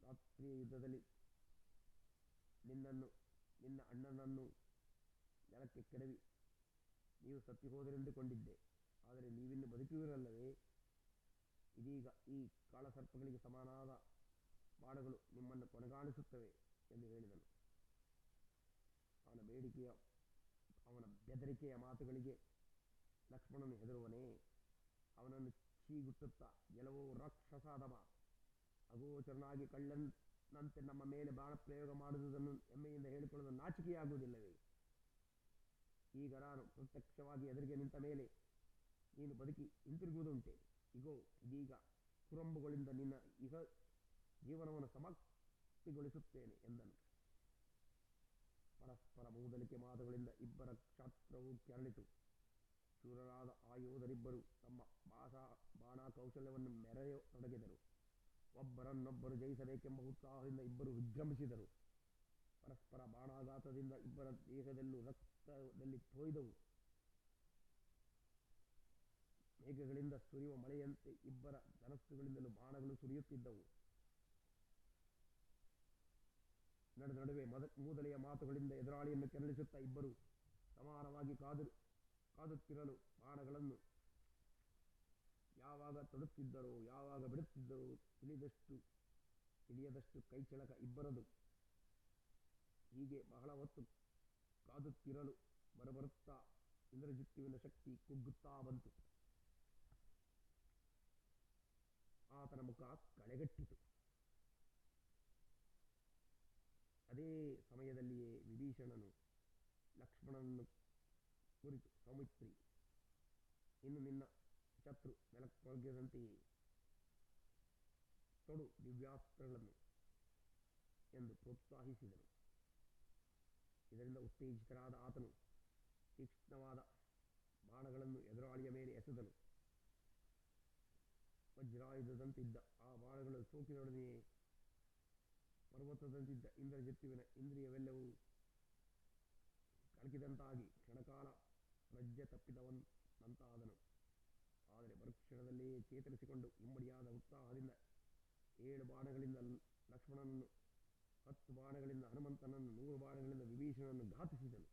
ರಾತ್ರಿಯ ಯುದ್ಧದಲ್ಲಿ ನಿನ್ನ ಅಣ್ಣನನ್ನು ನೆಲಕ್ಕೆ ಕೆಡವಿ ನೀವು ಸತ್ತಿ ಹೋದರೆಂದುಕೊಂಡಿದ್ದೆ. ಆದರೆ ನೀವಿನ್ನು ಬದುಕುವಿರಲ್ಲವೇ? ಇದೀಗ ಈ ಕಾಳಸರ್ಪಗಳಿಗೆ ಸಮಾನಾದ ಬಾಣಗಳು ನಿಮ್ಮನ್ನು ಕೊನೆಗಾಣಿಸುತ್ತವೆ ಎಂದು ಹೇಳಿದನು. ಅವನ ಬೆದರಿಕೆಯ ಮಾತುಗಳಿಗೆ ಲಕ್ಷ್ಮಣನು ಹೆದರುವನೇ? ಅವನನ್ನು ಚೀಗುಟ್ಟುತ್ತಾ, ಎಲ್ಲವೋ ರಾಕ್ಷಸಾದಮ, ಅಗೋಚರನಾಗಿ ಕಳ್ಳನಂತೆ ನಮ್ಮ ಮೇಲೆ ಬಾಣ ಪ್ರಯೋಗ ಮಾಡುವುದನ್ನು ಹೆಮ್ಮೆಯಿಂದ ಹೇಳಿಕೊಳ್ಳಲು ನಾಚಿಕೆಯಾಗುವುದಿಲ್ಲವೇ? ಈಗ ನಾನು ಪ್ರತ್ಯಕ್ಷವಾಗಿ ಎದುರಿಗೆ ನಿಂತ ಮೇಲೆ ನೀನು ಬದುಕಿ ಹಿಂತಿರುಗುವುದುಂಟೆ. ಇಗೋ, ಇದೀಗ ಕುರಂಬುಗಳಿಂದ ನಿನ್ನ ಇಹ ಜೀವನವನ್ನು ಸಮಾಪ್ತಿಗೊಳಿಸುತ್ತೇನೆ ಎಂದನು. ಪರಸ್ಪರ ಮೂದಲಿಕೆ ಮಾತುಗಳಿಂದ ಇಬ್ಬರ ಕ್ಷಾತ್ರವು ಕೆರಳಿತು. ಶೂರರಾದ ಆ ಯೋಧರಿಬ್ಬರು ತಮ್ಮ ಬಾಣ ಕೌಶಲ್ಯವನ್ನು ಮೆರೆಯತೊಡಗಿದರು. ಒಬ್ಬರನ್ನೊಬ್ಬರು ಜಯಿಸಬೇಕೆಂಬ ಉತ್ಸಾಹದಿಂದ ಇಬ್ಬರು ವಿಜೃಂಭಿಸಿದರು. ಪರಸ್ಪರ ಬಾಣಾಘಾತದಿಂದ ಇಬ್ಬರ ದೇಹದಲ್ಲೂ ರಕ್ತದಲ್ಲಿ ತೋಯ್ದವು. ಮೇಘಗಳಿಂದ ಸುರಿಯುವ ಮಳೆಯಂತೆ ಇಬ್ಬರ ಧನಸ್ಸುಗಳಿಂದಲೂ ಬಾಣಗಳು ಸುರಿಯುತ್ತಿದ್ದವು. ನಡುವೆ ಮೂದಲೆಯ ಮಾತುಗಳಿಂದ ಎದುರಾಳಿಯನ್ನು ಕೆರಳಿಸುತ್ತಾ ಇಬ್ಬರು ಸಮಾನವಾಗಿ ಕಾದುತ್ತಿರಲು ಬಾಣಗಳನ್ನು ಯಾವಾಗ ತೊಡುತ್ತಿದ್ದರೋ ಯಾವಾಗ ಬಿಡುತ್ತಿದ್ದರೋ ತಿಳಿಯದಷ್ಟು ಕೈಚಳಕ ಇಬ್ಬರದು. ಹೀಗೆ ಬಹಳ ಹೊತ್ತು ಕಾದುತ್ತಿರಲು ಬರುತ್ತಾ ಇಂದ್ರಜಿತ್ತುವಿನ ಶಕ್ತಿ ಕುಗ್ಗುತ್ತಾ ಬಂತು. ಆತನ ಮುಖ ಕಳೆಗಟ್ಟಿತು. ಅದೇ ಸಮಯದಲ್ಲಿಯೇ ವಿಭೀಷಣನು ಲಕ್ಷ್ಮಣನನ್ನು ಕುರಿತು, ಸೌಮಿತ್ರಿ, ಇನ್ನು ನಿನ್ನ ಶತ್ರು ನೆಲಕ್ಕೊಳಗಿದಂತೆಯೇ ತೊಡು ದಿವ್ಯಾಸ್ತ್ರಗಳನ್ನು ಎಂದು ಪ್ರೋತ್ಸಾಹಿಸಿದನು. ಇದರಿಂದ ಉತ್ತೇಜಿತನಾದ ಆತನು ತೀಕ್ಷ್ಣವಾದ ಬಾಣಗಳನ್ನು ಎದುರಾಳಿಯ ಮೇಲೆ ಎಸೆದನು. ವಜ್ರಾಯುಧದಂತಿದ್ದ ಆ ಬಾಣಗಳು ಸೋಕಿನೊಡನೆಯೇ ಪರ್ವತದಂತಿದ್ದ ಇಂದ್ರಜಿತ್ತುವಿನ ಇಂದ್ರಿಯವೆಲ್ಲವೂ ಕಳಕಿದಂತಾಗಿ ಕ್ಷಣಕಾಲ ಪ್ರಜ್ಞೆ ತಪ್ಪಿದವನಂತಾದನು. ಆದರೆ ಮರುಕ್ಷಣದಲ್ಲಿಯೇ ಚೇತರಿಸಿಕೊಂಡು ಇಮ್ಮಡಿಯಾದ ಉತ್ಸಾಹದಿಂದ 7 ಬಾಣಗಳಿಂದ ಲಕ್ಷ್ಮಣನನ್ನು, 10 ಬಾಣಗಳಿಂದ ಹನುಮಂತನನ್ನು, 100 ಬಾಣಗಳಿಂದ ವಿಭೀಷಣನನ್ನು ಘಾತಿಸಿದನು.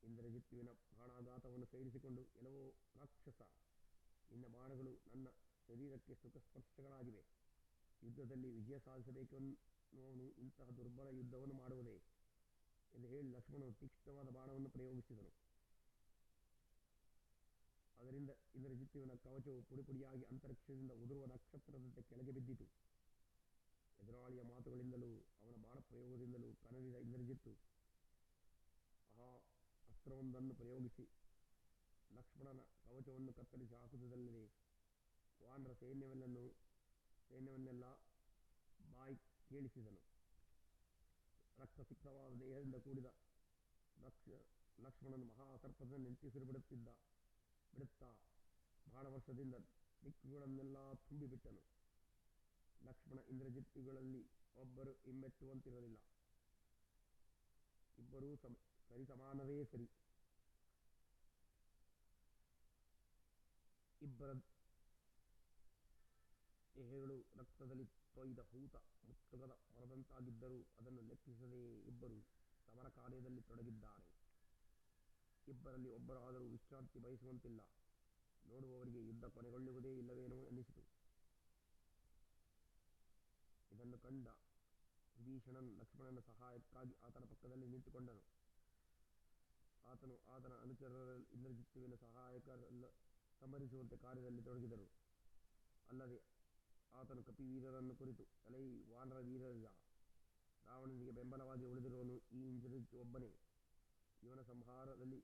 ಇಂದ್ರಜಿತ್ತುವಿನ ಬಾಣಾಘಾತವನ್ನು ಸೈರಿಸಿಕೊಂಡು, ಎಲ್ಲವೋ ರಾಕ್ಷಸ, ನಿನ್ನ ಬಾಣಗಳು ನನ್ನ ಶರೀರಕ್ಕೆ ಸುಖಸ್ಪರ್ಶಗಳಾಗಿವೆ. ಯುದ್ಧದಲ್ಲಿ ವಿಜಯ ಸಾಧಿಸಬೇಕೆನ್ನುವನು ಇಂತಹ ದುರ್ಬಲ ಯುದ್ಧವನ್ನು ಮಾಡುವುದೇ ಎಂದು ಹೇಳಿ ಲಕ್ಷ್ಮಣನು ತೀಕ್ಷ್ಣವಾದ ಬಾಣವನ್ನು ಪ್ರಯೋಗಿಸಿದನು. ಅದರಿಂದ ಇಂದ್ರಜಿತ್ತುವಿನ ಕವಚವು ಪುಡಿಪುಡಿಯಾಗಿ ಅಂತರಿಕ್ಷದಿಂದ ಉದುರುವ ನಕ್ಷತ್ರದಂತೆ ಕೆಳಗೆ ಬಿದ್ದಿತು. ಎದುರಾಳಿಯ ಮಾತುಗಳಿಂದಲೂ ಅವನ ಬಾಣ ಪ್ರಯೋಗದಿಂದಲೂ ಕನಲಿದ ಇಂದ್ರಜಿತ್ತು ಆ ಅಸ್ತ್ರವೊಂದನ್ನು ಪ್ರಯೋಗಿಸಿ ಲಕ್ಷ್ಮಣನ ಕವಚವನ್ನು ಕತ್ತರಿಸಿ ಹಾಕುವುದಲ್ಲದೆ ವಾನರ ಸೈನ್ಯವನ್ನೆಲ್ಲ ಬಾಯಿ ಕೇಳಿಸಿದನು. ರಕ್ತಸಿಕ್ತವಾದ ದೇಹದಿಂದ ಕೂಡಿದ ಲಕ್ಷ್ಮಣನು ಮಹಾಸರ್ಪದ ನೆಂಟಿಸಿರು ಬಿಡುತ್ತಾ ಬಾಣವರ್ಷದಿಂದ ದಿಕ್ಕುಗಳನ್ನೆಲ್ಲ ತುಂಬಿಬಿಟ್ಟನು. ಲಕ್ಷ್ಮಣ ಇಂದ್ರಜಿತ್ತುಗಳಲ್ಲಿ ಒಬ್ಬರು ಹಿಮ್ಮೆಟ್ಟುವಂತಿರಲಿಲ್ಲ. ಇಬ್ಬರೂ ಸರಿಸಮಾನವೇ ಸರಿ. ಇಬ್ಬರ ದೇಹಗಳು ರಕ್ತದಲ್ಲಿ ತೊಯ್ದ ಹೂತ ಮುತ್ತುಗದ ಮರದಂತಾಗಿದ್ದರೂ ಅದನ್ನು ಲೆಕ್ಕಿಸದೆ ಇಬ್ಬರು ಸಮರ ಕಾರ್ಯದಲ್ಲಿ ತೊಡಗಿದ್ದಾರೆ. ಇಬ್ಬರಲ್ಲಿ ಒಬ್ಬರಾದರೂ ವಿಶ್ರಾಂತಿ ಬಯಸುವಂತಿಲ್ಲ. ನೋಡುವವರಿಗೆ ಯುದ್ಧ ಕೊನೆಗೊಳ್ಳುವುದೇ ಇಲ್ಲವೇನೋ ಎನ್ನಿಸಿತು. ಇದನ್ನು ಕಂಡ ವಿಭೀಷಣನು ಲಕ್ಷ್ಮಣನ ಸಹಾಯಕ್ಕಾಗಿ ಆತನ ಪಕ್ಕದಲ್ಲಿ ನಿಂತುಕೊಂಡನು. ಆತನ ಅನುಚರರು ಇಂದ್ರಜಿತ್ತುವಿನ ಸಹಾಯಕರೆಲ್ಲ ಸಂಹರಿಸುವಂತೆ ಕಾರ್ಯದಲ್ಲಿ ತೊಡಗಿದರು. ಅಲ್ಲದೆ ಆತನು ಕಪಿವೀರರನ್ನು ಕುರಿತು, ಎಲೈ ವಾನರ ವೀರರ, ರಾವಣನಿಗೆ ಬೆಂಬಲವಾಗಿ ಉಳಿದಿರುವನು ಈ ಇಂದ್ರಜಿತ್ತು ಒಬ್ಬನೇ. ಇವನ ಸಂಹಾರದಲ್ಲಿ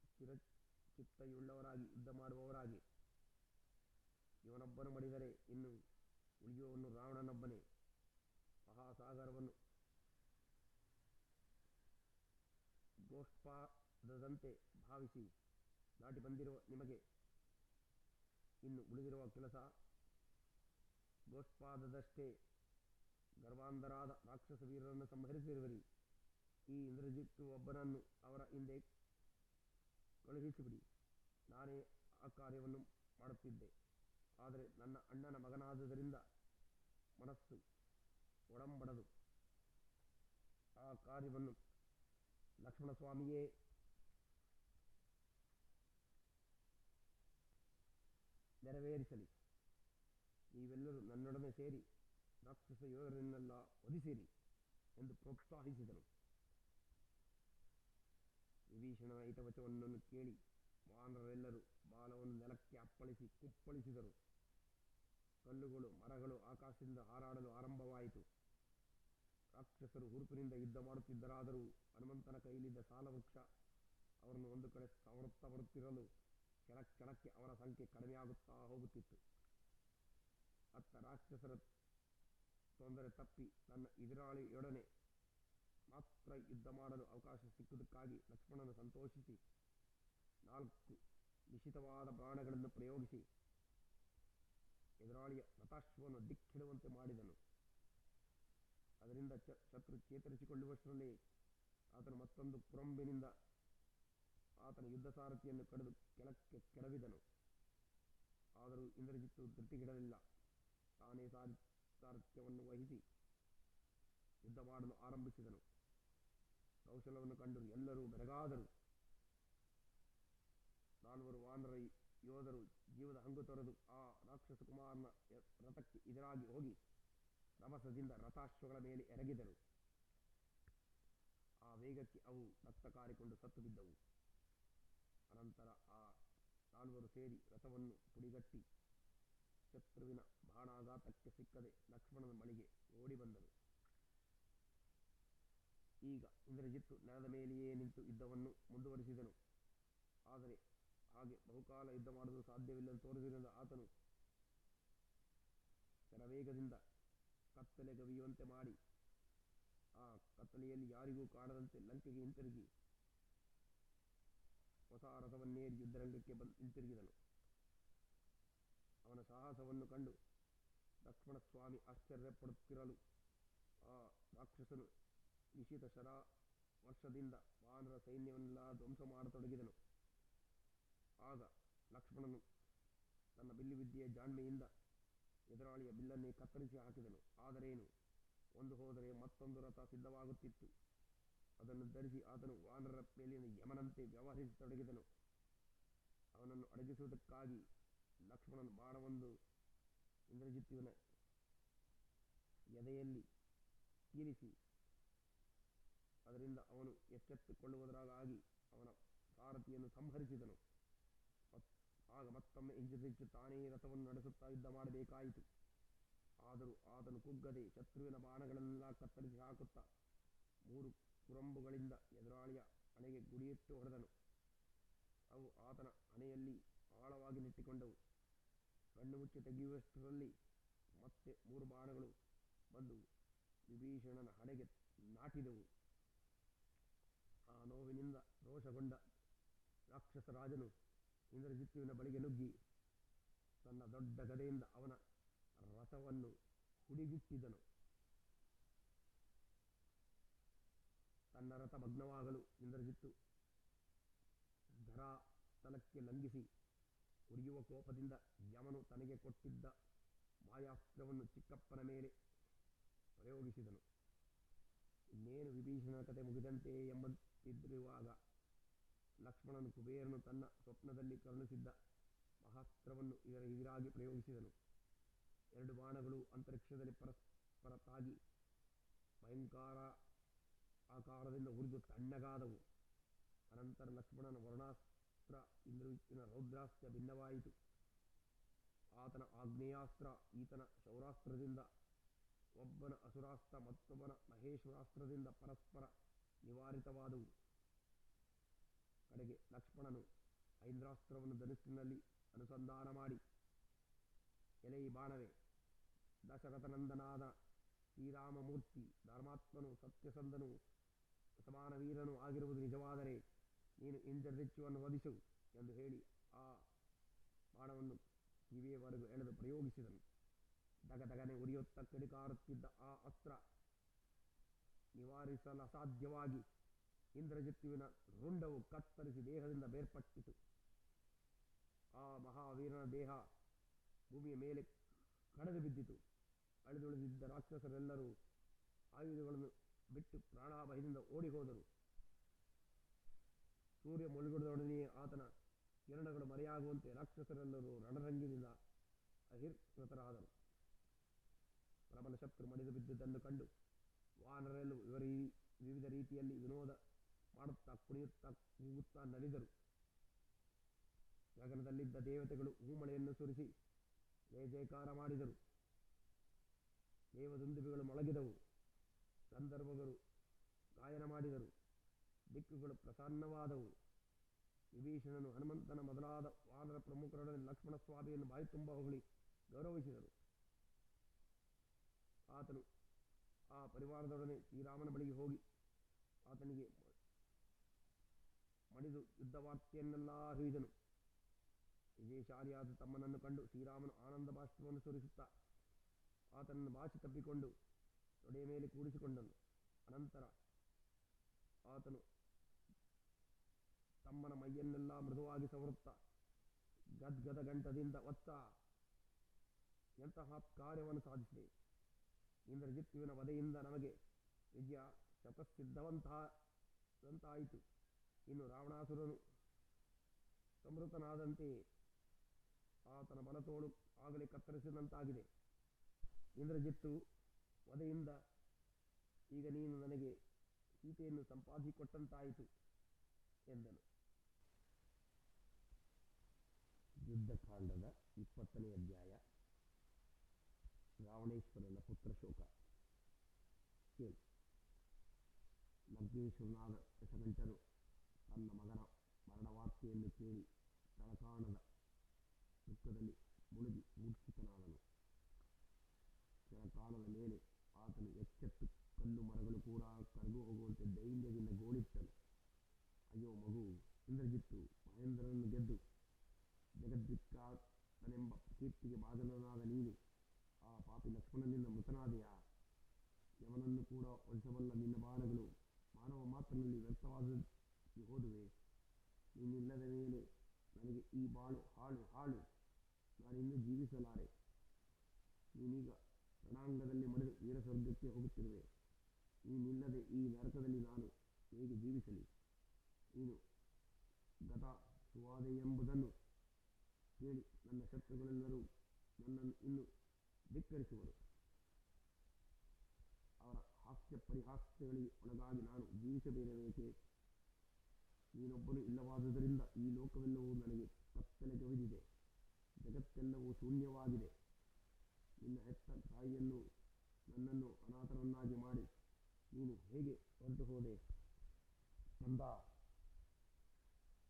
ಸ್ಥಿರಚಿತ್ತಯುಳ್ಳವರಾಗಿ ಯುದ್ಧ ಮಾಡುವವರಾಗಿ ಇವನೊಬ್ಬನು ಮಡಿದರೆ ಇನ್ನು ಉಳಿಯುವವನು ರಾವಣನೊಬ್ಬನೇ. ಮಹಾಸಾಗರವನ್ನು ಗೋಷ್ಪಾದದಂತೆ ಭಾವಿಸಿ ದಾಟಿ ಬಂದಿರುವ ನಿಮಗೆ ಇನ್ನು ಉಳಿದಿರುವ ಕೆಲಸ ಗೋಷ್ಪಾದದಷ್ಟೇ. ಗರ್ವಾಂಧರಾದ ರಾಕ್ಷಸ ವೀರರನ್ನು ಸಂಹರಿಸಿರುವಿರಿ. ಈ ಇಂದ್ರಜಿತ್ತು ಒಬ್ಬನನ್ನು ಅವರ ಹಿಂದೆ ಕಳುಹಿಸಿಬಿಡಿ. ನಾನೇ ಆ ಕಾರ್ಯವನ್ನು ಮಾಡುತ್ತಿದ್ದೆ. ಆದರೆ ನನ್ನ ಅಣ್ಣನ ಮಗನಾದುದರಿಂದ ಮನಸ್ಸು ಒಡಂಬಡದು. ಆ ಕಾರ್ಯವನ್ನು ಲಕ್ಷ್ಮಣಸ್ವಾಮಿಯೇ ನೆರವೇರಿಸಲಿ. ನೀವೆಲ್ಲರೂ ನನ್ನೊಡನೆ ಸೇರಿ ರಾಕ್ಷಸ ಯೋಧರನ್ನೆಲ್ಲ ವಧಿಸಿರಿ ಎಂದು ಪ್ರೋತ್ಸಾಹಿಸಿದನು. ವಿಭೀಷಣನ ಹಿತವಚನವನ್ನು ಕೇಳಿ ವಾನರೆಲ್ಲರೂ ಬಾಲವನ್ನು ನೆಲಕ್ಕೆ ಅಪ್ಪಳಿಸಿ ಕುಪ್ಪಳಿಸಿದರು. ಕಲ್ಲುಗಳು ಮರಗಳು ಆಕಾಶದಿಂದ ಹಾರಾಡಲು ಆರಂಭವಾಯಿತು. ರಾಕ್ಷಸರು ಹುರುಪಿನಿಂದ ಯುದ್ಧ ಮಾಡುತ್ತಿದ್ದರಾದರೂ ಹನುಮಂತನ ಕೈಲಿದ್ದ ಸಾಲವೃಕ್ಷ ಅವರನ್ನು ಒಂದು ಕಡೆ ಸಮರ್ಥ ಬರುತ್ತಿರಲು ಕ್ಷಣಕ್ಕೆ ಅವರ ಸಂಖ್ಯೆ ಕಡಿಮೆಯಾಗುತ್ತಾ ಹೋಗುತ್ತಿತ್ತು. ಅತ್ತ ರಾಕ್ಷಸರ ತೊಂದರೆ ತಪ್ಪಿ ತನ್ನ ಎದುರಾಳಿಯೊಡನೆ ಮಾತ್ರ ಯುದ್ಧ ಮಾಡಲು ಅವಕಾಶ ಸಿಕ್ಕುವುದಕ್ಕಾಗಿ ಲಕ್ಷ್ಮಣನು ಸಂತೋಷಿಸಿ 4 ನಿಶಿತವಾದ ಬಾಣಗಳನ್ನು ಪ್ರಯೋಗಿಸಿ ಎದುರಾಳಿಯ ರಥಾಶ್ವವನ್ನು ದಿಕ್ಕಿಡುವಂತೆ ಮಾಡಿದನು. ಅದರಿಂದ ಶತ್ರು ಚೇತರಿಸಿಕೊಳ್ಳುವಷ್ಟರಲ್ಲಿ ಆತನು ಮತ್ತೊಂದು ಕುರಂಬಿನಿಂದ ಆತನ ಯುದ್ಧ ಸಾರಥಿಯನ್ನು ಕಡಿದು ಕೆಳಕ್ಕೆ ಕೆಡವಿದನು. ಆದರೂ ಇಂದ್ರಜಿತ್ತು ಧೃತಿಗಿಡಲಿಲ್ಲ. ತಾನೇ ಸಾರಥ್ಯವನ್ನು ವಹಿಸಿ ಯುದ್ಧ ಮಾಡಲು ಆರಂಭಿಸಿದನು. ಕೌಶಲವನ್ನು ಕಂಡು ಎಲ್ಲರೂ ಬೆರಗಾದರು. 4 ವಾನರ ಯೋಧರು ಜೀವದ ಹಂಗು ತೊರೆದು ಆ ರಾಕ್ಷಸ ಕುಮಾರನ ರಥಕ್ಕೆ ಎದುರಾಗಿ ಹೋಗಿ ರಭಸದಿಂದ ರಥಾಶ್ವಗಳ ಮೇಲೆ ಎರಗಿದರು. ಆ ವೇಗಕ್ಕೆ ಅವು ರಕ್ತ ಕಾರಿಕೊಂಡು ಸತ್ತು ಬಿದ್ದವು. ಅನಂತರ ಆ 4 ಸೇರಿ ರಥವನ್ನು ಪುಡಿಗಟ್ಟಿ ಶತ್ರುವಿನ ಬಾಣಾಘಾತಕ್ಕೆ ಸಿಕ್ಕದೆ ಲಕ್ಷ್ಮಣನ ಬಳಿಗೆ ಓಡಿ ಬಂದರು. ಈಗ ಇಂದ್ರಜಿತ್ತು ನೆಲದ ಮೇಲೆಯೇ ನಿಂತು ಯುದ್ಧವನ್ನು ಮುಂದುವರಿಸಿದನು. ಆದರೆ ಹಾಗೆ ಬಹುಕಾಲ ಯುದ್ಧ ಮಾಡಲು ಸಾಧ್ಯವಿಲ್ಲದೆ ತೋರಿದ್ರಿಂದ ಆತನು ಶರವೇಗದಿಂದ ಕತ್ತಲೆ ಗವಿಯುವಂತೆ ಮಾಡಿ ಆ ಕತ್ತಲೆಯಲ್ಲಿ ಯಾರಿಗೂ ಕಾಣದಂತೆ ಲಂಕೆಗೆ ಹಿಂತಿರುಗಿ ಹೊಸ ರಥವನ್ನೇರಿ ಯುದ್ಧರಂಗಕ್ಕೆ ಹಿಂತಿರುಗಿದನು. ಅವನ ಸಾಹಸವನ್ನು ಕಂಡು ಲಕ್ಷ್ಮಣಸ್ವಾಮಿ ಆಶ್ಚರ್ಯಪಡುತ್ತಿರಲು ಆ ರಾಕ್ಷಸನು ನಿಶಿತ ಶರ ವರ್ಷದಿಂದ ವಾನರ ಸೈನ್ಯವನ್ನೆಲ್ಲ ಧ್ವಂಸ ಮಾಡತೊಡಗಿದನು. ಆಗ ಲಕ್ಷ್ಮಣನು ತನ್ನ ಬಿಲ್ಲುವಿದ್ಯೆಯ ಜಾಣ್ಮೆಯಿಂದ ಎದುರಾಳಿಯ ಬಿಲ್ಲನ್ನೇ ಕತ್ತರಿಸಿ ಹಾಕಿದನು. ಆದರೇನು, ಒಂದು ಹೋದರೆ ಮತ್ತೊಂದು ರಥ ಸಿದ್ಧವಾಗುತ್ತಿತ್ತು. ಅದನ್ನು ಧರಿಸಿ ಆತನು ವಾನರರ ಮೇಲಿನ ಯಮನಂತೆ ವ್ಯವಹರಿಸತೊಡಗಿದನು. ಅವನನ್ನು ಅಡಗಿಸುವುದಕ್ಕಾಗಿ ಲಕ್ಷ್ಮಣನ ಬಾಣವೊಂದು ಇಂದ್ರಜಿತ್ತುವಿನ ಎದೆಯಲ್ಲಿ ಕೀಲಿಸಿ ಅದರಿಂದ ಅವನು ಎಚ್ಚೆತ್ತುಕೊಳ್ಳುವುದರಾಗಿ ಅವನ ಸಾರಥಿಯನ್ನು ಸಂಹರಿಸಿದನು. ಆಗ ಮತ್ತೊಮ್ಮೆ ಇಂದ್ರಜಿತ್ತು ತಾನೇ ರಥವನ್ನು ನಡೆಸುತ್ತಾ ಯುದ್ಧ ಮಾಡಬೇಕಾಯಿತು. ಆದರೂ ಆತನು ಕುಗ್ಗದೆ ಶತ್ರುವಿನ ಬಾಣಗಳನ್ನೆಲ್ಲ ಕತ್ತರಿಸಿ ಹಾಕುತ್ತಾ 3 ಕುರಂಬುಗಳಿಂದ ಎದುರಾಳಿಯ ಹಣೆಗೆ ಗುಡಿಯಿಟ್ಟು ಹೊಡೆದನು. ಅವು ಆತನ ಹಣೆಯಲ್ಲಿ ಆಳವಾಗಿ ನೆಟ್ಟಿಕೊಂಡವು. ಕಣ್ಣು ಮುಚ್ಚಿ ತೆಗೆಯುವಷ್ಟರಲ್ಲಿ ಮತ್ತೆ 3 ಬಾಣಗಳು ಬಂದು ವಿಭೀಷಣನ ಹಣೆಗೆ ನಾಟಿದವು. ಆ ನೋವಿನಿಂದ ರೋಷಗೊಂಡ ರಾಕ್ಷಸ ರಾಜನು ಇಂದ್ರಜಿತ್ತುವಿನ ಬಳಿಗೆ ನುಗ್ಗಿ ತನ್ನ ದೊಡ್ಡ ಗದೆಯಿಂದ ಅವನ ರಥವನ್ನು ಹುಡಿಗಿಟ್ಟಿದನು. ತನ್ನ ರಥ ಭಗ್ನವಾಗಲು ಇಂದ್ರಜಿತ್ತು ಧರಾತಲಕ್ಕೆ ಲಂಘಿಸಿ ಉರಿಯುವ ಕೋಪದಿಂದ ಯಮನು ತನಗೆ ಕೊಟ್ಟಿದ್ದ ಮಾಯಾಸ್ತ್ರವನ್ನು ಚಿಕ್ಕಪ್ಪನ ಮೇಲೆ ಪ್ರಯೋಗಿಸಿದನು. ಇನ್ನೇನು ವಿಭೀಷಣನ ಕತೆ ಮುಗಿದಂತೆ ಎಂಬಂತಿದ್ದಿರುವಾಗ ಲಕ್ಷ್ಮಣನು ಕುಬೇರನು ತನ್ನ ಸ್ವಪ್ನದಲ್ಲಿ ಕರುಣಿಸಿದ್ದ ಮಹಾಸ್ತ್ರವನ್ನು ಇದರ ಎದುರಾಗಿ ಪ್ರಯೋಗಿಸಿದನು. 2 ಬಾಣಗಳು ಅಂತರಿಕ್ಷದಲ್ಲಿ ಪರಸ್ಪರ ತಾಗಿ ಭಯಂಕರ ಆಕಾರದಿಂದ ಉರಿದು ತಣ್ಣಗಾದವು. ಅನಂತರ ಲಕ್ಷ್ಮಣನ ವರ್ಣಾಸ್ತ್ರ ಇಂದ್ರಜಿತ್ತಿನ ರೌದ್ರಾಸ್ತ್ರ ಭಿನ್ನವಾಯಿತು. ಆತನ ಆಗ್ನೇಯಾಸ್ತ್ರ ಈತನ ಶೌರಾಸ್ತ್ರದಿಂದ ಒಬ್ಬನ ಅಸುರಾಸ್ತ್ರ ಮತ್ತೊಬ್ಬನ ಮಹೇಶ್ವರಾಸ್ತ್ರದಿಂದ ಪರಸ್ಪರ ನಿವಾರಿತವಾದವು. ಕಡೆಗೆ ಲಕ್ಷ್ಮಣನು ಐಂದ್ರಾಸ್ತ್ರವನ್ನು ಧನುಸ್ಸಿನಲ್ಲಿ ಅನುಸಂಧಾನ ಮಾಡಿ, ಎಲೆ ಈ ಬಾಣವೇ, ದಶರಥನಂದನಾದ ಶ್ರೀರಾಮಮೂರ್ತಿ ಧರ್ಮಾತ್ಮನು ಸತ್ಯಸಂಧನು ಸಮಾನ ವೀರನು ಆಗಿರುವುದು ನಿಜವಾದರೆ ನೀನು ಇಂದ್ರಜಿತ್ತುವನ್ನು ವಧಿಸು ಎಂದು ಹೇಳಿ ಆ ಬಾಣವನ್ನು ಕಿವಿಯವರೆಗೂ ಎಳೆದು ಪ್ರಯೋಗಿಸಿದನು. ದಗದಗನೆ ಉರಿಯುತ್ತ ಕಿಡಿಕಾರುತ್ತಿದ್ದ ಆ ಅಸ್ತ್ರ ನಿವಾರಿಸಲಸಾಧ್ಯವಾಗಿ ಇಂದ್ರಜಿತ್ತುವಿನ ರುಂಡವು ಕತ್ತರಿಸಿ ದೇಹದಿಂದ ಬೇರ್ಪಟ್ಟಿತು. ಆ ಮಹಾವೀರನ ದೇಹ ಭೂಮಿಯ ಮೇಲೆ ಕಡಿದು ಬಿದ್ದಿತು. ಅಳಿದುಳಿದಿದ್ದ ರಾಕ್ಷಸರೆಲ್ಲರೂ ಆಯುಧಗಳನ್ನು ಬಿಟ್ಟು ಪ್ರಾಣಾಭಯದಿಂದ ಓಡಿ ಹೋದರು. ಸೂರ್ಯ ಮುಳುಗುವುದರೊಡನೆಯೇ ಆತನ ಕಿರಣಗಳು ಮರೆಯಾಗುವಂತೆ ರಾಕ್ಷಸರೆಲ್ಲರೂ ರಣರಂಗಿನಿಂದ ಅಹಿರ್ಕೃತರಾದರು. ಪ್ರಬಲ ಶತ್ರು ಮಡಿದು ಬಿದ್ದುದನ್ನು ಕಂಡು ವಾನರೆಲ್ಲೂ ವಿವಿಧ ರೀತಿಯಲ್ಲಿ ವಿನೋದ ಮಾಡುತ್ತಾ ಕುಣಿಯುತ್ತಾ ಕೂಗುತ್ತಾ ನಲಿದರು. ಗಗನದಲ್ಲಿದ್ದ ದೇವತೆಗಳು ಹೂಮಳೆಯನ್ನು ಸುರಿಸಿ ಜಯ ಜಯಕಾರ ಮಾಡಿದರು. ದೇವದುಂದುಬಿಗಳು ಮೊಳಗಿದವು. ಗಂಧರ್ವಗಳು ಗಾಯನ ಮಾಡಿದರು. ದಿಕ್ಕುಗಳು ಪ್ರಸನ್ನವಾದವು. ವಿಭೀಷಣನು ಹನುಮಂತನ ಮೊದಲಾದ ವಾನರ ಪ್ರಮುಖರೊಡನೆ ಲಕ್ಷ್ಮಣ ಸ್ವಾಮಿಯನ್ನು ಬಾಯಿ ತುಂಬ ಹೊಗಳಿ ಗೌರವಿಸಿದರು. ಆತನು ಆ ಪರಿವಾರದೊಡನೆ ಶ್ರೀರಾಮನ ಬಳಿಗೆ ಹೋಗಿ ಆತನಿಗೆ ಮಡಿದು ಯುದ್ಧವಾರ್ತೆಯನ್ನೆಲ್ಲ ಹೇಳಿದನು. ವಿಜಯಶಾಲಿಯಾದ ತಮ್ಮನನ್ನು ಕಂಡು ಶ್ರೀರಾಮನು ಆನಂದ ಬಾಷ್ಪವನ್ನು ಸುರಿಸುತ್ತಾ ಆತನನ್ನು ಬಾಚಿ ತಪ್ಪಿಕೊಂಡು ತೊಡೆಯ ಮೇಲೆ ಕೂಡಿಸಿಕೊಂಡನು. ಅನಂತರ ಆತನು ತಮ್ಮನ ಮೈಯನ್ನೆಲ್ಲ ಮೃದುವಾಗಿ ಸವರುತ್ತಾ ಗದ್ಗದ ಗಂಟದಿಂದ ಒತ್ತ, ಎಂತಹ ಕಾರ್ಯವನ್ನು ಸಾಧಿಸಿದೆ. ಇಂದ್ರಜಿತ್ತುವಿನ ವಧೆಯಿಂದ ನಮಗೆ ವಿಜಯ ಶತಸಿದ್ಧವಂತಾಯಿತು. ಇನ್ನು ರಾವಣಾಸುರನು ಸಂಹೃತನಾದಂತೆಯೇ ಆತನ ಬಲತೋಳು ಆಗಲೇ ಕತ್ತರಿಸಿದಂತಾಗಿದೆ. ಇಂದ್ರಜಿತ್ತು ವಧೆಯಿಂದ ಈಗ ನೀನು ನನಗೆ ಸೀತೆಯನ್ನು ಸಂಪಾದಿಸಿಕೊಟ್ಟಂತಾಯಿತು ಎಂದನು. ಯುದ್ಧಕಾಂಡದ 20ನೇ ಅಧ್ಯಾಯ. ರಾವಣೇಶ್ವರನ ಪುತ್ರ ಶೋಕ. ಕೇಳು. ಲಗ್ನೇಶ್ವರನಾದ ದಶಕಂಠನು ತನ್ನ ಮಗನ ಮರಣವಾರ್ತೆಯನ್ನು ಕೇಳಿ ತಳಕಾಣದ ದುಃಖದಲ್ಲಿ ಮುಳುಗಿ ಮೂರ್ಛಿತನಾದನು. ಕೆಲಕಾಲದ ಮೇಲೆ ಆತನು ಎಚ್ಚೆತ್ತು ಕಲ್ಲು ಮರಗಳು ಕೂಡ ಕರಗು ಹೋಗುವಂತೆ ಧೈರ್ಯದಿಂದ ಗೋಳಿಟ್ಟನು. ಅಯ್ಯೋ ಮಗು, ಇಂದ್ರಜಿತ್ತು ಮಹೇಂದ್ರನನ್ನು ಗೆದ್ದು ಜಗದ್ವಿಖ್ಯಾತನೆಂಬ ಕೀರ್ತಿಗೆ ಭಾಜನನಾದ ನೀನು ಆ ಪಾಪಿ ಲಕ್ಷ್ಮಣನಿಂದ ಮೃತನಾದೆಯಾ? ಯವನನ್ನು ಕೂಡ ಒಲಿಸಬಲ್ಲ ನಿನ್ನ ಬಾಣಗಳು ಮಾನವ ಮಾತ್ರನಲ್ಲಿ ವ್ಯರ್ಥವಾಗಿ ಹೋದುವೆ. ನೀನಿಲ್ಲದ ಮೇಲೆ ನನಗೆ ಈ ಬಾಳು ಹಾಳು ಹಾಳು, ನಾನಿನ್ನೂ ಜೀವಿಸಲಾರೆ. ನೀನೀಗ ರಣಾಂಗದಲ್ಲಿ ಮಡಿದು ವೀರಸ್ವರ್ಗಕ್ಕೆ ಹೋಗುತ್ತಿರುವೆ. ನೀನಿಲ್ಲದೆ ಈ ನರಕದಲ್ಲಿ ನಾನು ಹೇಗೆ ಜೀವಿಸಲಿ? ನೀನು ಗತ ಸುವಾದೆಯೆಂಬುದನ್ನು ಕೇಳಿ ನನ್ನ ಶತ್ರುಗಳೆಲ್ಲರೂ ನನ್ನನ್ನು ಇನ್ನು ಧಿಕ್ಕರಿಸುವರು. ಅವರ ಹಾಸ್ಯ ಪರಿಹಾಸ್ಯಗಳಿಗೆ ಒಳಗಾಗಿ ನಾನು ಜೀವಿಸಬೇಕೇ? ನೀನೊಬ್ಬನು ಇಲ್ಲವಾದುದರಿಂದ ಈ ಲೋಕವೆಲ್ಲವೂ ನನಗೆ ಕತ್ತಲೆ ಗವಿದಿದೆ. ಜಗತ್ತೆಲ್ಲವೂ ಶೂನ್ಯವಾಗಿದೆ. ನಿನ್ನ ಹೆತ್ತ ತಾಯಿಯನ್ನು ನನ್ನನ್ನು ಅನಾಥರನ್ನಾಗಿ ಮಾಡಿ ನೀನು ಹೇಗೆ ಹೊರಟು ಹೋದೆ? ಕಂದ,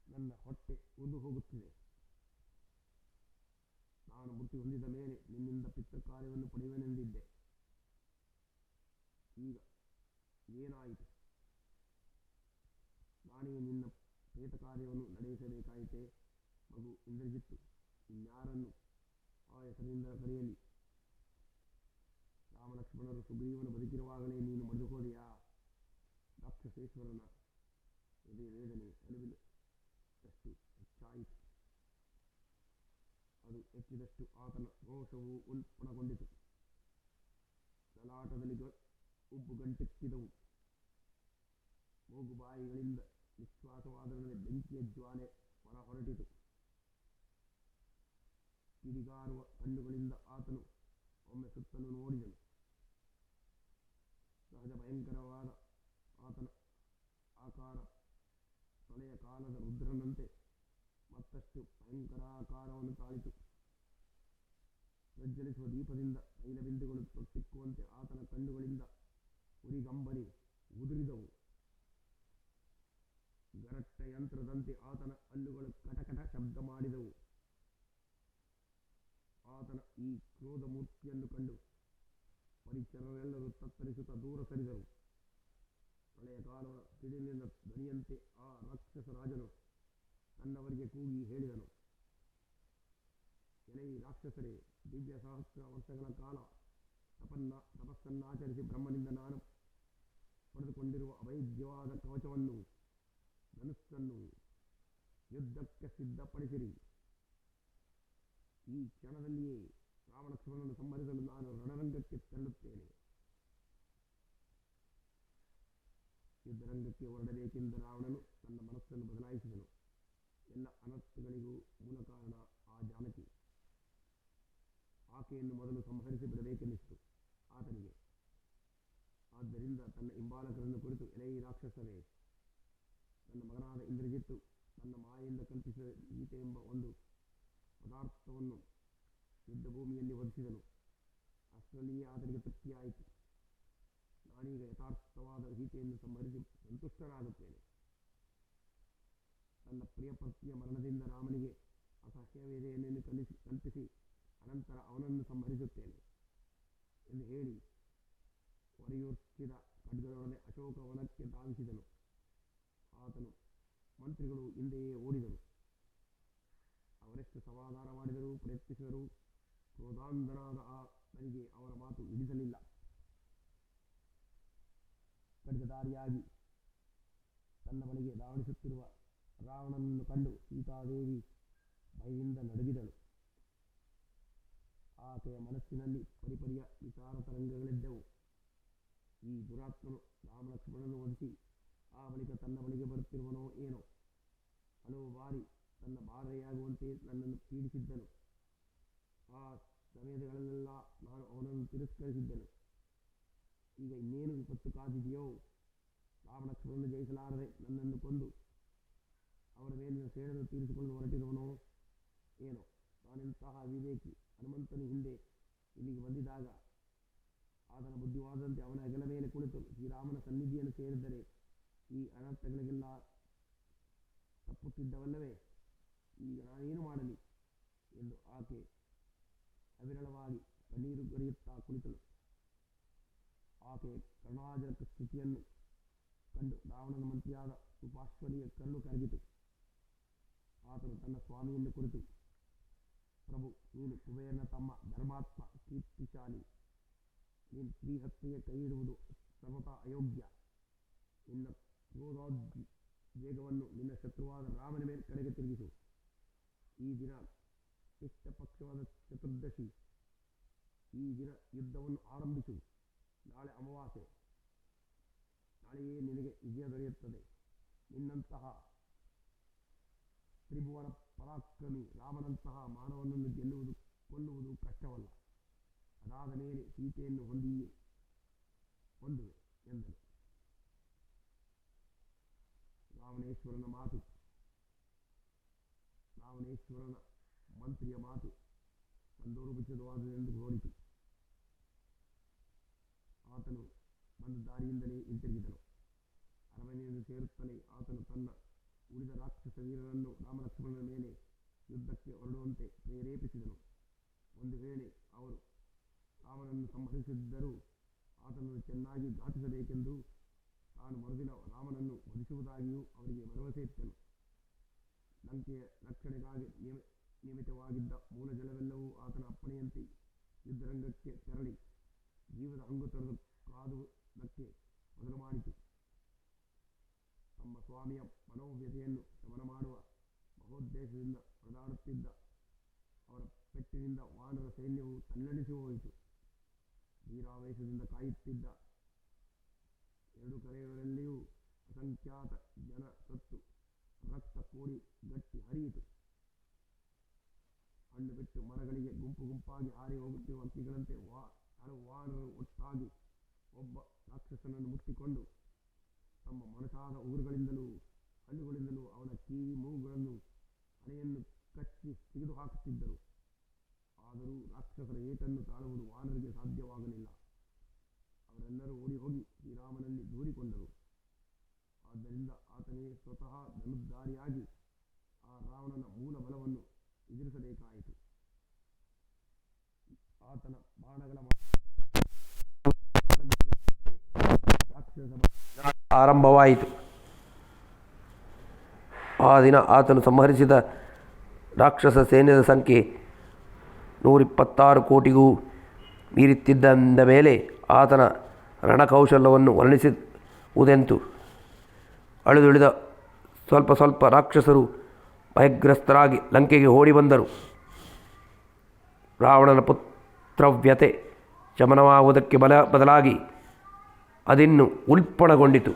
ನನ್ನ ಹೊಟ್ಟೆ ಉರಿದು ಹೋಗುತ್ತಿದೆ. ನಾನು ಮೃತ್ಯು ಹೊಂದಿದ ಮೇಲೆ ನಿನ್ನಿಂದ ಪಿತೃಕಾರ್ಯವನ್ನು ಪಡೆಯುವೆನೆಂದಿದ್ದೆ. ಈಗ ಏನಾಯಿತು? ನಾನೇ ನಿನ್ನ ಪ್ರೇತ ಕಾರ್ಯವನ್ನು ನಡೆಸಬೇಕಾಯಿತೆ. ಮಗು ಇಂದ್ರಜಿತ್ತು ಇನ್ಯಾರನ್ನು ಆ ಹೆಸರಿನಿಂದ ಕರೆಯಲಿ? ರಾಮಲಕ್ಷ್ಮಣರು ಸುಗ್ರೀವನು ಬದುಕಿರುವಾಗಲೇ ನೀನು ಮಡಿದು ಹೋದೆಯಾ? ರಾಕ್ಷಸೇಶ್ವರನ ಹೃದಯ ವೇದನೆ ಅರಿವಿನಷ್ಟು ಹೆಚ್ಚಾಯಿತು. ಅದು ಹೆಚ್ಚಿದಷ್ಟು ಆತನ ರೋಷವು ಉಲ್ಪಣಗೊಂಡಿತು. ಲಲಾಟದಲ್ಲಿ ಉಬ್ಬು ಗಂಟೆತ್ತಿದವು. ಮೂಗು ಬಾಯಿಗಳಿಂದ ನಿಶ್ವಾಸವಾದರೊಡನೆ ಬೆಂಕಿಯ ಜ್ವಾಲೆ ಹೊರ ಹೊರಟಿತು. ಕಿಡಿಗಾರುವ ಕಣ್ಣುಗಳಿಂದ ಆತನು ಒಮ್ಮೆ ಸುತ್ತಲೂ ನೋಡಿದನು. ಸಹಜ ಭಯಂಕರವಾದ ಆತನ ಆಕಾರ ಪ್ರಳಯ ಕಾಲದ ರುದ್ರನಂತೆ ಮತ್ತಷ್ಟು ಭಯಂಕರಾಕಾರವನ್ನು ತಾಳಿತು. ಪ್ರಜ್ವಲಿಸುವ ದೀಪದಿಂದ ತೈಲಬಿಂದುಗಳು ತೊಟ್ಟಿಕ್ಕುವಂತೆ ಆತನ ಕಣ್ಣುಗಳಿಂದ ಉರಿಗಂಬನಿ ಉದುರಿದವು. ಗರಟ್ಟ ಯಂತ್ರದಂತೆ ಆತನ ಹಲ್ಲುಗಳು ಕಟಕಟ ಶಬ್ದ ಮಾಡಿದವು. ಆತನ ಈ ಕ್ರೋಧ ಮೂರ್ತಿಯನ್ನು ಕಂಡು ಪರಿಚರರೆಲ್ಲರೂ ತತ್ತರಿಸುತ್ತಾ ದೂರ ಸರಿದರು. ಪ್ರಳಯ ಕಾಲದ ಸಿಡಿಲಿನ ಧ್ವನಿಯಂತೆ ಆ ರಾಕ್ಷಸ ರಾಜನು ತನ್ನವರಿಗೆ ಕೂಗಿ ಹೇಳಿದನು, ಎಲೈ ರಾಕ್ಷಸರೇ, ದಿವ್ಯ ಸಹಸ್ರ ವರ್ಷಗಳ ಕಾಲ ತಪಸ್ಸನ್ನಾಚರಿಸಿ ಬ್ರಹ್ಮನಿಂದ ನಾನು ಪಡೆದುಕೊಂಡಿರುವ ಅಭೇದ್ಯವಾದ ಕವಚವನ್ನು, ಧನುಸ್ಸನ್ನು ಯುದ್ಧಕ್ಕೆ ಸಿದ್ಧಪಡಿಸಿರಿ. ಈ ಕ್ಷಣದಲ್ಲಿಯೇ ರಾಮಲಕ್ಷ್ಮಣನನ್ನು ಸಂಹರಿಸಲು ನಾನು ರಣರಂಗಕ್ಕೆ ತೆರಳುತ್ತೇನೆ. ಯುದ್ಧರಂಗಕ್ಕೆ ಹೊರಡಬೇಕೆಂದ ರಾವಣನು ತನ್ನ ಮನಸ್ಸನ್ನು ಬದಲಾಯಿಸಿದನು. ಎಲ್ಲ ಅನರ್ಥಗಳಿಗೂ ಮೂಲ ಕಾರಣ ಆ ಜಾನಕಿ. ಆಕೆಯನ್ನು ಮೊದಲು ಸಂಹರಿಸಿ ಬಿಡಬೇಕೆನ್ನಿಸಿತು ಆತನಿಗೆ. ಆದ್ದರಿಂದ ತನ್ನ ಹಿಂಬಾಲಕರನ್ನು ಕುರಿತು, ಎಲೈ ರಾಕ್ಷಸರೇ, ನನ್ನ ಮಗನಾದ ಇಂದ್ರಜಿತ್ತು ತನ್ನ ಮಾಯೆಯಿಂದ ಕಲ್ಪಿಸಿದ ಗೀತೆ ಎಂಬ ಒಂದು ಪದಾರ್ಥವನ್ನು ಯುದ್ಧಭೂಮಿಯಲ್ಲಿ ವಧಿಸಿದನು. ಅಷ್ಟರಲ್ಲಿಯೇ ಆತನಿಗೆ ತೃಪ್ತಿಯಾಯಿತು. ನಾನೀಗ ಯಥಾರ್ಥವಾದ ಸೀತೆಯನ್ನು ಸಂಹರಿಸಿ ಸಂತುಷ್ಟನಾಗುತ್ತೇನೆ. ತನ್ನ ಪ್ರಿಯ ಪತ್ನಿಯ ಮರಣದಿಂದ ರಾಮನಿಗೆ ಅಸಹ್ಯ ವೇದನೆಯನ್ನು ಕಲ್ಪಿಸಿ ಅನಂತರ ಅವನನ್ನು ಸಂಹರಿಸುತ್ತೇನೆ ಎಂದು ಹೇಳಿ ಹೊರೆಯೂರ್ಚಿದ ಖಡ್ಗದೊಡನೆ ಅಶೋಕವನಕ್ಕೆ ಧಾವಿಸಿದನು. ಆತನು ಮಂತ್ರಿಗಳು ಹಿಂದೆಯೇ ಓಡಿದರು. ಅವರೆಷ್ಟು ಸಮಾಧಾನ ಮಾಡಿದರೂ ಪ್ರಯತ್ನಿಸಿದರೂ ಕ್ರೋಧಾಂಧನಾದ ಆತನಿಗೆ ಅವರ ಮಾತು ಹಿಡಿಸಲಿಲ್ಲ. ಖಡ್ಗಧಾರಿಯಾಗಿ ತನ್ನ ಬಳಿಗೆ ಧಾವಣಿಸುತ್ತಿರುವ ರಾವಣನನ್ನು ಕಂಡು ಸೀತಾದೇವಿ ಭಯದಿಂದ ನಡುಗಿದಳು. ಆಕೆಯ ಮನಸ್ಸಿನಲ್ಲಿ ಪರಿಪರಿಯ ವಿಚಾರ ತರಂಗಗಳೆದ್ದವು. ಈ ದುರಾತ್ಮನು ರಾಮಲಕ್ಷ್ಮಣನನ್ನು ವಧಿಸಿ ಆ ಬಳಿಕ ತನ್ನ ಬಳಿಗೆ ಬರುತ್ತಿರುವನೋ ಏನೋ. ಹಲವು ಬಾರಿ ತನ್ನ ಬಾಧೆಯಾಗುವಂತೆ ನನ್ನನ್ನು ಪೀಡಿಸಿದ್ದನು. ಆ ಸಮಯಗಳಲ್ಲೆಲ್ಲ ನಾನು ಅವನನ್ನು ತಿರಸ್ಕರಿಸಿದ್ದನು. ಈಗ ಇನ್ನೇನು ವಿಪತ್ತು ಕಾದಿದೆಯೋ? ರಾಮಲಕ್ಷ್ಮಣನನ್ನು ಜಯಿಸಲಾರದೆ ನನ್ನನ್ನು ಕೊಂದು ಅವರ ಮೇಲಿನ ಸೇಡನ್ನು ತೀರಿಸಿಕೊಂಡು ಹೊರಟಿರುವನೋ ಏನೋ. ನಾನೆಂತಹ ವಿವೇಕಿ! ಹನುಮಂತನು ಹಿಂದೆ ಇಲ್ಲಿಗೆ ಬಂದಿದ್ದಾಗ ಆತನ ಬುದ್ಧಿವಾದಂತೆ ಅವನ ಹೆಗಲ ಮೇಲೆ ಕುಳಿತು ಶ್ರೀರಾಮನ ಸನ್ನಿಧಿಯನ್ನು ಸೇರಿದರೆ ಈ ಅನರ್ಥಗಳಿಗೆಲ್ಲ ತಪ್ಪುತ್ತಿದ್ದವಲ್ಲವೇ? ಈಗ ನಾನೇನು ಮಾಡಲಿ ಎಂದು ಆಕೆ ಅವಿರಳವಾಗಿ ಕಣ್ಣೀರು ಗರಿಯುತ್ತಾ ಕುಳಿತಳು. ಆಕೆಯ ಕರುಣಾಜನಕ ಸ್ಥಿತಿಯನ್ನು ಕಂಡು ರಾವಣನ ಮಂತ್ರಿಯಾದ ಸುಪಾಶ್ವನಿಯ ಕರುಳು ಕರಗಿತು. ಆತನು ತನ್ನ ಸ್ವಾಮಿಯನ್ನು ಕುರಿತು, ಪ್ರಭು, ನೀನು ಕುಬೇರನ ತಮ್ಮ, ಧರ್ಮಾತ್ಮ, ಕೀರ್ತಿಶಾಲಿ. ನೀನು ಸ್ತ್ರೀ ಹತ್ಯೆಗೆ ಕೈ ಇಡುವುದು ಸರ್ವತಾ ಅಯೋಗ್ಯ. ನಿನ್ನ ಕ್ರೋಧೋದ್ವೇಗವನ್ನು ನಿನ್ನ ಶತ್ರುವಾದ ರಾಮನ ಮೇಲೆ ಕಡೆಗೆ ತಿರುಗಿಸು. ಈ ದಿನ ಕೃಷ್ಣ ಪಕ್ಷವಾದ ಚತುರ್ದಶಿ. ಈ ದಿನ ಯುದ್ಧವನ್ನು ಆರಂಭಿಸು. ನಾಳೆ ಅಮಾವಾಸ್ಯೆ. ನಾಳೆಯೇ ನಿನಗೆ ವಿಜಯ ದೊರೆಯುತ್ತದೆ. ನಿನ್ನಂತಹ ತ್ರಿಭುವನ ಪರಾಕ್ರಮಿ ರಾಮನಂತಹ ಮಾನವನನ್ನು ಕೊಲ್ಲುವುದು ಕಷ್ಟವಲ್ಲ. ಅದಾದ ಮೇಲೆ ಸೀತೆಯನ್ನು ಹೊಂದುವೆ ಎಂದನು. ರಾವಣೇಶ್ವರನ ಮಾತು, ರಾವಣೇಶ್ವರನ ಮಂತ್ರಿಯ ಮಾತು ಸಂದರ್ಭೋಚಿತವಾದುದೆಂದು ತೋರಿತು. ಆತನು ಬಂದ ದಾರಿಯಿಂದಲೇ ಹಿಂತಿರುಗಿದನು. ಅರಮನೆಯನ್ನು ಸೇರುತ್ತಲೇ ಆತನು ತನ್ನ ಉಳಿದ ರಾಕ್ಷಸ ವೀರರನ್ನು ರಾಮಲಕ್ಷ್ಮಣನ ಮೇಲೆ ಯುದ್ಧಕ್ಕೆ ಹೊರಡುವಂತೆ ಪ್ರೇರೇಪಿಸಿದನು. ಒಂದು ವೇಳೆ ಅವರು ರಾಮನನ್ನು ಸಂಹರಿಸಿದ್ದರೂ ಆತನನ್ನು ಚೆನ್ನಾಗಿ ಘಾತಿಸಬೇಕೆಂದು ತಾನು ಮರುದಿನ ರಾಮನನ್ನು ವಧಿಸುವುದಾಗಿಯೂ ಅವರಿಗೆ ಭರವಸೆ ಇತ್ತನು. ಲಂಕೆಯ ರಕ್ಷಣೆಗಾಗಿ ನಿಯಮಿತವಾಗಿದ್ದ ಮೂಲ ಜಲವೆಲ್ಲವೂ ಆತನ ಅಪ್ಪಣೆಯಂತೆ ಯುದ್ಧರಂಗಕ್ಕೆ ತೆರಳಿ ಜೀವದ ಹಂಗು ತೊರೆದು ಕಾದುವುದಕ್ಕೆ ಮೊದಲು ಮಾಡಿತು. ತಮ್ಮ ಸ್ವಾಮಿಯ ಮನೋವ್ಯತೆಯನ್ನು ಶಮನ ಮಾಡುವ ಮಹೋದ್ದೇಶದಿಂದ ಹೊಡೆದಾಡುತ್ತಿದ್ದ ಅವರ ಪೆಟ್ಟಿನಿಂದ ವಾನರ ಸೈನ್ಯವು ತಲ್ಲಣಿಸಿ ಹೋಯಿತು. ವೀರಾವೇಶದಿಂದ ಕಾಯುತ್ತಿದ್ದ ಎರಡು ಕರೆಯವರಲ್ಲಿಯೂ ಅಸಂಖ್ಯಾತ ಜನ ಸತ್ತು ರಕ್ತ ಕೋಡಿ ಗಟ್ಟಿ ಹರಿಯಿತು. ಹಣ್ಣು ಬಿಟ್ಟು ಮರಗಳಿಗೆ ಗುಂಪು ಗುಂಪಾಗಿ ಹಾರಿ ಹೋಗುತ್ತಿರುವ ಹಕ್ಕಿಗಳಂತೆ ಹಲವು ವಾನರರು ಒಟ್ಟಾಗಿ ಒಬ್ಬ ರಾಕ್ಷಸನನ್ನು ಮುತ್ತಿಕೊಂಡು ತಮ್ಮ ಮೊನಚಾದ ಉಗುರುಗಳಿಂದಲೂ ಹಲ್ಲುಗಳಿಂದಲೂ ಅವನ ಕಿವಿ ಮೂಗುಗಳನ್ನು ಹಣೆಯನ್ನು ಕಚ್ಚಿ ತೆಗೆದು ಹಾಕುತ್ತಿದ್ದರು. ಆದರೂ ರಾಕ್ಷಸರ ಏಟನ್ನು ತಾಳುವುದು ವಾನರಿಗೆ ಸಾಧ್ಯವಾಗಲಿಲ್ಲ. ಅವರೆಲ್ಲರೂ ಓಡಿ ಹೋಗಿ ಶ್ರೀರಾಮನಲ್ಲಿ ದೂರಿಕೊಂಡರು. ಆದ್ದರಿಂದ ಆತನೇ ಸ್ವತಃ ಧನುರ್ಧಾರಿಯಾಗಿ ಆ ರಾವಣನ ಮೂಲ ಬಲವನ್ನು ಎದುರಿಸಬೇಕಾಯಿತು. ಆತನ ಬಾಣಗಳ ಆರಂಭವಾಯಿತು. ಆ ದಿನ ಆತನು ಸಂಹರಿಸಿದ ರಾಕ್ಷಸ ಸೇನೆಯ ಸಂಖ್ಯೆ 126 ಕೋಟಿಗೂ ಮೀರುತ್ತಿದ್ದಂದ ಮೇಲೆ ಆತನ ರಣಕೌಶಲ್ಯವನ್ನು ವರ್ಣಿಸುವುದೆಂತು. ಅಳಿದುಳಿದ ಸ್ವಲ್ಪ ಸ್ವಲ್ಪ ರಾಕ್ಷಸರು ಭಯಗ್ರಸ್ತರಾಗಿ ಲಂಕೆಗೆ ಓಡಿ ಬಂದರು. ರಾವಣನ ಪುತ್ರವ್ಯತೆ ಶಮನವಾಗುವುದಕ್ಕೆ ಬದಲಾಗಿ ಅದಿನ್ನೂ ಉಲ್ಪಣಗೊಂಡಿತು.